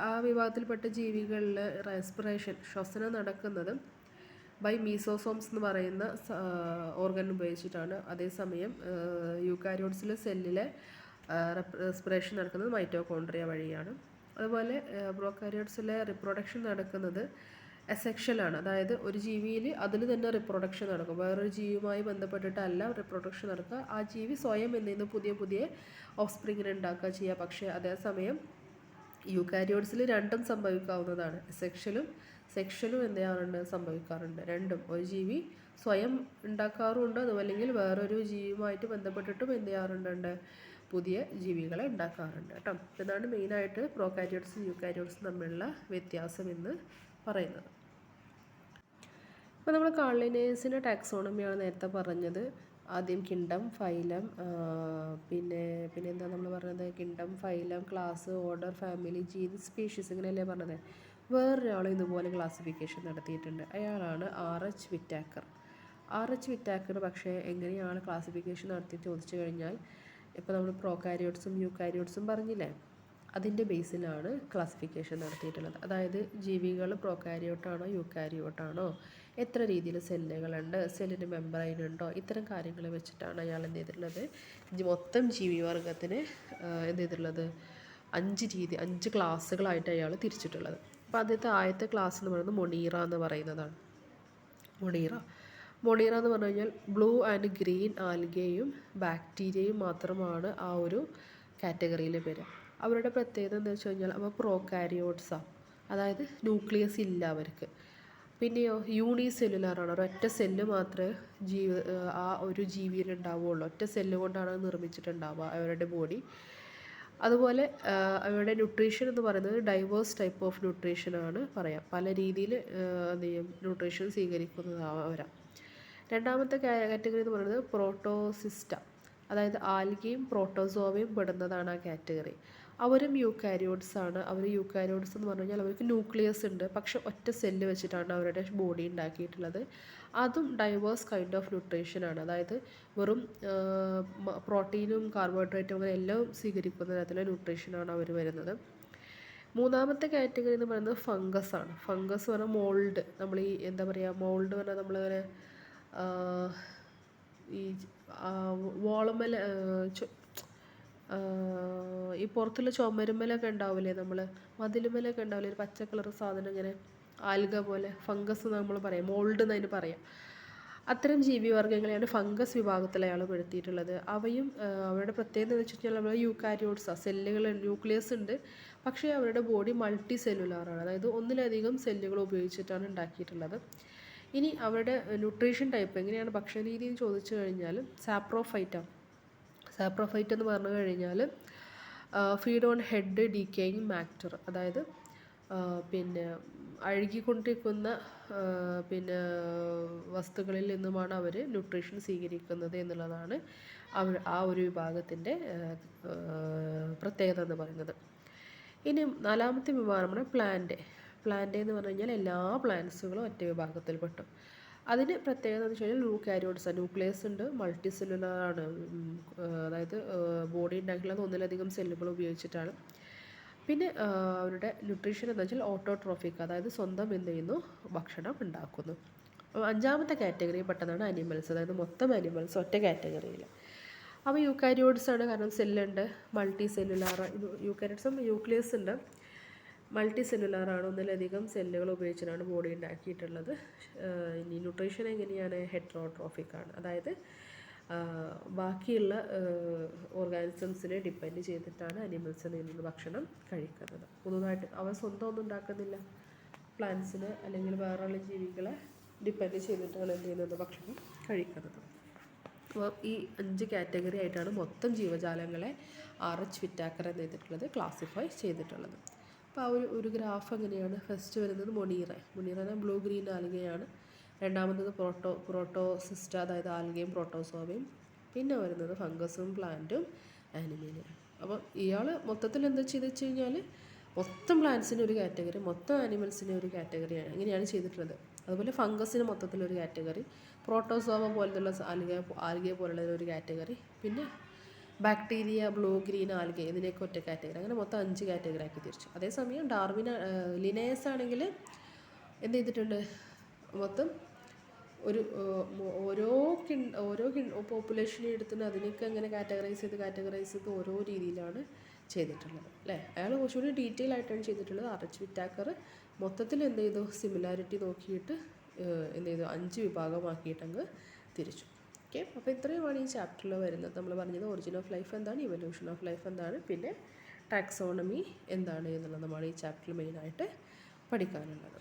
ആ വിഭാഗത്തിൽപ്പെട്ട ജീവികളിൽ റെസ്പിറേഷൻ, ശ്വസനം നടക്കുന്നത് ബൈ മീസോസോംസ് എന്ന് പറയുന്ന ഓർഗൻ ഉപയോഗിച്ചിട്ടാണ്. അതേസമയം യൂകാരിയോട്സിൽ സെല്ലിലെ റെസ്പിറേഷൻ നടക്കുന്നത് മൈറ്റോകോൺട്രിയ വഴിയാണ്. അതുപോലെ പ്രോകാരിയോട്സിലെ റിപ്രൊഡക്ഷൻ നടക്കുന്നത് അസെക്ഷലാണ്. അതായത് ഒരു ജീവിയിൽ അതിൽ തന്നെ റിപ്രൊഡക്ഷൻ നടക്കും. വേറൊരു ജീവിയുമായി ബന്ധപ്പെട്ടിട്ടല്ല റിപ്രൊഡക്ഷൻ നടക്കുക. ആ ജീവി സ്വയം എന്തെങ്കിലും പുതിയ ഓഫ്സ്പ്രിങ്ങിനെ ഉണ്ടാക്കുക ചെയ്യുക. പക്ഷേ അതേസമയം യൂകാരിയോട്സിൽ രണ്ടും സംഭവിക്കാവുന്നതാണ്. സെക്ഷലും എന്ത് ചെയ്യാറുണ്ട്, സംഭവിക്കാറുണ്ട്. രണ്ടും, ഒരു ജീവി സ്വയം ഉണ്ടാക്കാറുണ്ട്, അതുമല്ലെങ്കിൽ വേറൊരു ജീവിയുമായിട്ട് ബന്ധപ്പെട്ടിട്ടും എന്ത് ചെയ്യാറുണ്ട്, പുതിയ ജീവികളെ ഉണ്ടാക്കാറുണ്ട് കേട്ടോ. ഇതാണ് മെയിനായിട്ട് പ്രോകാരിയോട്സും യൂകാരിയോട്സും തമ്മിലുള്ള വ്യത്യാസം എന്ന് പറയുന്നത്. ഇപ്പോൾ നമ്മൾ കാർലിനേഴ്സിൻ്റെ ടാക്സോണമിയാണ് നേരത്തെ പറഞ്ഞത്. ആദ്യം കിങ്ഡം, ഫൈലം, പിന്നെ എന്താ നമ്മൾ പറഞ്ഞത്, kingdom, phylum, class, order, family, genes, species, ഇങ്ങനെയല്ലേ പറഞ്ഞത്. വേറൊരാൾ ഇതുപോലെ ക്ലാസിഫിക്കേഷൻ നടത്തിയിട്ടുണ്ട്. അയാളാണ് R.H. വിറ്റാക്കർ. R.H. വിറ്റാക്കർ പക്ഷേ എങ്ങനെയാണ് ക്ലാസിഫിക്കേഷൻ നടത്തി ചോദിച്ചു കഴിഞ്ഞാൽ, ഇപ്പോൾ നമ്മൾ പ്രോകാരിയോട്സും യൂകാരിയോട്സും പറഞ്ഞില്ലേ, അതിൻ്റെ ബേസിലാണ് ക്ലാസിഫിക്കേഷൻ നടത്തിയിട്ടുള്ളത്. അതായത് ജീവികൾ പ്രോകാരിയോട്ടാണോ യൂകാരിയോട്ടാണോ, എത്ര രീതിയിൽ സെല്ലുകളുണ്ട്, സെല്ലിന് മെംബ്രെയിൻ ഉണ്ടോ, ഇത്തരം കാര്യങ്ങൾ വെച്ചിട്ടാണ് അയാൾ എന്ത് ചെയ്തിട്ടുള്ളത്, മൊത്തം ജീവിവർഗത്തിന് എന്ത് ചെയ്തിട്ടുള്ളത് 5 ക്ലാസ്സുകളായിട്ട് അയാൾ തിരിച്ചിട്ടുള്ളത്. അപ്പോൾ ആദ്യത്തെ ക്ലാസ് എന്ന് പറയുന്നത് മൊണീറ എന്ന് പറയുന്നതാണ്. മൊണീറ എന്ന് പറഞ്ഞു കഴിഞ്ഞാൽ ബ്ലൂ ആൻഡ് ഗ്രീൻ ആൽഗയും ബാക്ടീരിയയും മാത്രമാണ് ആ ഒരു കാറ്റഗറിയിൽ വരിക. അവരുടെ പ്രത്യേകത എന്താ വെച്ച് കഴിഞ്ഞാൽ അവ പ്രോകാരിയോട്സാണ്, അതായത് ന്യൂക്ലിയസ് ഇല്ല അവർക്ക്. പിന്നെയോ യൂണിസെല്ലുലാറാണ്, ഒരൊറ്റ സെല്ല് മാത്രമേ ആ ഒരു ജീവിയിൽ ഉണ്ടാവുകയുള്ളൂ. ഒറ്റ സെല്ല് കൊണ്ടാണ് നിർമ്മിച്ചിട്ടുണ്ടാവുക അവരുടെ ബോഡി. അതുപോലെ അവരുടെ ന്യൂട്രീഷൻ എന്ന് പറയുന്നത് ഡൈവേഴ്സ് ടൈപ്പ് ഓഫ് ന്യൂട്രീഷനാണ് പറയാം. പല രീതിയിൽ എന്ത് ചെയ്യും, ന്യൂട്രീഷൻ സ്വീകരിക്കുന്നതാവരാം. രണ്ടാമത്തെ കാറ്റഗറി എന്ന് പറയുന്നത് പ്രോട്ടോസിസ്റ്റ, അതായത് ആൽഗയും പ്രോട്ടോസോവയും പെടുന്നതാണ് ആ കാറ്റഗറി. അവരും യൂകാരിയോട്സ് ആണ്. അവർ യൂകാരിയോട്സ് എന്ന് പറഞ്ഞു കഴിഞ്ഞാൽ അവർക്ക് ന്യൂക്ലിയസ് ഉണ്ട്, പക്ഷെ ഒറ്റ സെല്ല് വെച്ചിട്ടാണ് അവരുടെ ബോഡി ഉണ്ടാക്കിയിട്ടുള്ളത്. അതും ഡൈവേഴ്സ് കൈൻഡ് ഓഫ് ന്യൂട്രീഷനാണ്, അതായത് വെറും പ്രോട്ടീനും കാർബോഹൈഡ്രേറ്റും അങ്ങനെ എല്ലാം സ്വീകരിക്കുന്ന തരത്തിലുള്ള ന്യൂട്രീഷനാണ് അവർ വരുന്നത്. മൂന്നാമത്തെ കാറ്റഗറി എന്ന് പറയുന്നത് ഫംഗസ് ആണ്. ഫംഗസ് പറഞ്ഞാൽ മോൾഡ്, നമ്മൾ ഈ എന്താ പറയുക, മോൾഡ് പറഞ്ഞാൽ നമ്മളിങ്ങനെ ഈ വോളമേൽ ഈ പുറത്തുള്ള ചുമരുമലൊക്കെ ഉണ്ടാവില്ലേ, നമ്മൾ മതിലുമലൊക്കെ ഉണ്ടാവില്ലേ ഒരു പച്ച കളർ സാധനം, ഇങ്ങനെ ആൽഗ പോലെ, ഫംഗസ് നമ്മൾ പറയാം, മോൾഡ് എന്നതിന് പറയാം. അത്തരം ജീവിവർഗ്ഗങ്ങളെയാണ് ഫംഗസ് വിഭാഗത്തിൽ അയാൾ പെടുത്തിയിട്ടുള്ളത്. അവയും അവരുടെ പ്രത്യേകത എന്ന് വെച്ച് കഴിഞ്ഞാൽ നമ്മൾ യൂകാരിയോട്സാണ്, സെല്ലുകൾ ന്യൂക്ലിയസ് ഉണ്ട്, പക്ഷേ അവരുടെ ബോഡി മൾട്ടി സെല്ലുലാറാണ്, അതായത് ഒന്നിലധികം സെല്ലുകൾ ഉപയോഗിച്ചിട്ടാണ് ഉണ്ടാക്കിയിട്ടുള്ളത്. ഇനി അവരുടെ ന്യൂട്രീഷൻ ടൈപ്പ് എങ്ങനെയാണ് ഭക്ഷണ രീതി എന്ന് ചോദിച്ചു കഴിഞ്ഞാൽ സാപ്രോഫൈറ്റാണ്. സാപ്രോഫൈറ്റ് എന്ന് പറഞ്ഞു കഴിഞ്ഞാൽ feed on head decaying matter, അതായത് പിന്നെ അഴുകിക്കൊണ്ടിരിക്കുന്ന പിന്നെ വസ്തുക്കളിൽ നിന്നുമാണ് അവർ ന്യൂട്രീഷൻ സ്വീകരിക്കുന്നത് എന്നുള്ളതാണ് ആ ഒരു വിഭാഗത്തിൻ്റെ പ്രത്യേകത എന്ന് പറയുന്നത്. ഇനി നാലാമത്തെ വിഭാഗമാണ് പ്ലാന്റ് എന്ന് പറഞ്ഞു കഴിഞ്ഞാൽ എല്ലാ പ്ലാന്റ്സുകളും ഒറ്റ വിഭാഗത്തിൽ പെട്ടു. അതിന് പ്രത്യേകത എന്ന് വെച്ച് കഴിഞ്ഞാൽ ന്യൂക്യാരിയോട്സ്, ന്യൂക്ലിയസ് ഉണ്ട്, മൾട്ടി സെല്ലുലാറാണ്, അതായത് ബോഡി ഉണ്ടാക്കിയുള്ളത് ഒന്നിലധികം സെല്ലുകൾ ഉപയോഗിച്ചിട്ടാണ്. പിന്നെ അവരുടെ ന്യൂട്രീഷൻ എന്ന് വെച്ചാൽ ഓട്ടോട്രോഫിക്, അതായത് സ്വന്തം എന്ത് ചെയ്യുന്നു, ഭക്ഷണം ഉണ്ടാക്കുന്നു. അഞ്ചാമത്തെ കാറ്റഗറി പെട്ടതാണ് അനിമൽസ്, അതായത് മൊത്തം അനിമൽസ് ഒറ്റ കാറ്റഗറിയിൽ. അപ്പോൾ യൂക്കാരിയോട്സ് ആണ്, കാരണം സെല്ലുണ്ട്, മൾട്ടി സെല്ലുലാർ. യൂക്കാരിയോട്സും ന്യൂക്ലിയസ് ഉണ്ട്, മൾട്ടി സെല്ലുലാറാണ്, ഒന്നിലധികം സെല്ലുകൾ ഉപയോഗിച്ചിട്ടാണ് ബോഡി ഉണ്ടാക്കിയിട്ടുള്ളത്. ഇനി ന്യൂട്രീഷൻ എങ്ങനെയാണ്, ഹെറ്ററോട്രോഫിക് ആണ്, അതായത് ബാക്കിയുള്ള ഓർഗാനിസംസിനെ ഡിപ്പെൻഡ് ചെയ്തിട്ടാണ് അനിമൽസിൽ നിന്ന് ഭക്ഷണം കഴിക്കുന്നത്. പുതുതായിട്ട് അവ സ്വന്തം ഒന്നും ഉണ്ടാക്കുന്നില്ല, പ്ലാന്റ്സിനെ അല്ലെങ്കിൽ വേറെയുള്ള ജീവികളെ ഡിപ്പെൻഡ് ചെയ്തിട്ടാണ് എന്ത് ചെയ്യുന്നത്, ഭക്ഷണം കഴിക്കുന്നത്. അപ്പോൾ ഈ 5 കാറ്റഗറി ആയിട്ടാണ് മൊത്തം ജീവജാലങ്ങളെ RH വിറ്റാക്കർ എന്ന് ചെയ്തിട്ടുള്ളത് ക്ലാസിഫൈ ചെയ്തിട്ടുള്ളത്. അപ്പോൾ ആ ഒരു ഗ്രാഫ് എങ്ങനെയാണ്, ഫസ്റ്റ് വരുന്നത് മൊണീറ ബ്ലൂ ഗ്രീൻ ആൽഗയാണ്, രണ്ടാമത്തത് പ്രോട്ടോസിസ്റ്റ, അതായത് ആൽഗയും പ്രോട്ടോസോവയും, പിന്നെ വരുന്നത് ഫംഗസും പ്ലാന്റും ആനിമേലിയ. അപ്പോൾ ഇയാൾ മൊത്തത്തിൽ എന്താ ചെയ്ത് വെച്ച് കഴിഞ്ഞാൽ മൊത്തം പ്ലാന്റ്സിന് ഒരു കാറ്റഗറി, മൊത്തം ആനിമൽസിന് ഒരു കാറ്റഗറിയാണ്, ഇങ്ങനെയാണ് ചെയ്തിട്ടുള്ളത്. അതുപോലെ ഫംഗസിന് മൊത്തത്തിലൊരു കാറ്റഗറി, പ്രോട്ടോസോവ പോലത്തുള്ള ആൽഗെ പോലുള്ള ഒരു കാറ്റഗറി, പിന്നെ ബാക്ടീരിയ, ബ്ലൂ ഗ്രീൻ ആൽഗെ, ഇതിനെയൊക്കെ ഒറ്റ കാറ്റഗറി, അങ്ങനെ മൊത്തം 5 കാറ്റഗറി ആക്കി തിരിച്ചു. അതേസമയം ലിനേയസ് ആണെങ്കിൽ എന്ത് ചെയ്തിട്ടുണ്ട്, മൊത്തം ഒരു ഓരോ പോപ്പുലേഷനെ എടുത്തിട്ട് അതിനൊക്കെ അങ്ങനെ കാറ്റഗറൈസ് ചെയ്ത് ഓരോ രീതിയിലാണ് ചെയ്തിട്ടുള്ളത്, അല്ലേ. അയാൾ കുറച്ചുകൂടി ഡീറ്റെയിൽ ആയിട്ടാണ് ചെയ്തിട്ടുള്ളത്. RH വിറ്റാക്കർ മൊത്തത്തിൽ എന്ത് ചെയ്തു, സിമിലാരിറ്റി നോക്കിയിട്ട് എന്ത് ചെയ്തു, 5 വിഭാഗമാക്കിയിട്ടങ്ങ് തിരിച്ചു. ഓക്കെ, അപ്പോൾ ഇത്രയുമാണ് ഈ ചാപ്റ്ററിൽ വരുന്നത്. നമ്മൾ പറഞ്ഞത് ഒറിജിൻ ഓഫ് ലൈഫ് എന്താണ്, ഇവല്യൂഷൻ ഓഫ് ലൈഫ് എന്താണ്, പിന്നെ ടാക്സോണമി എന്താണ് എന്നുള്ളത് നമ്മൾ ഈ ചാപ്റ്ററിൽ മെയിനായിട്ട് പഠിക്കാനുള്ളത്.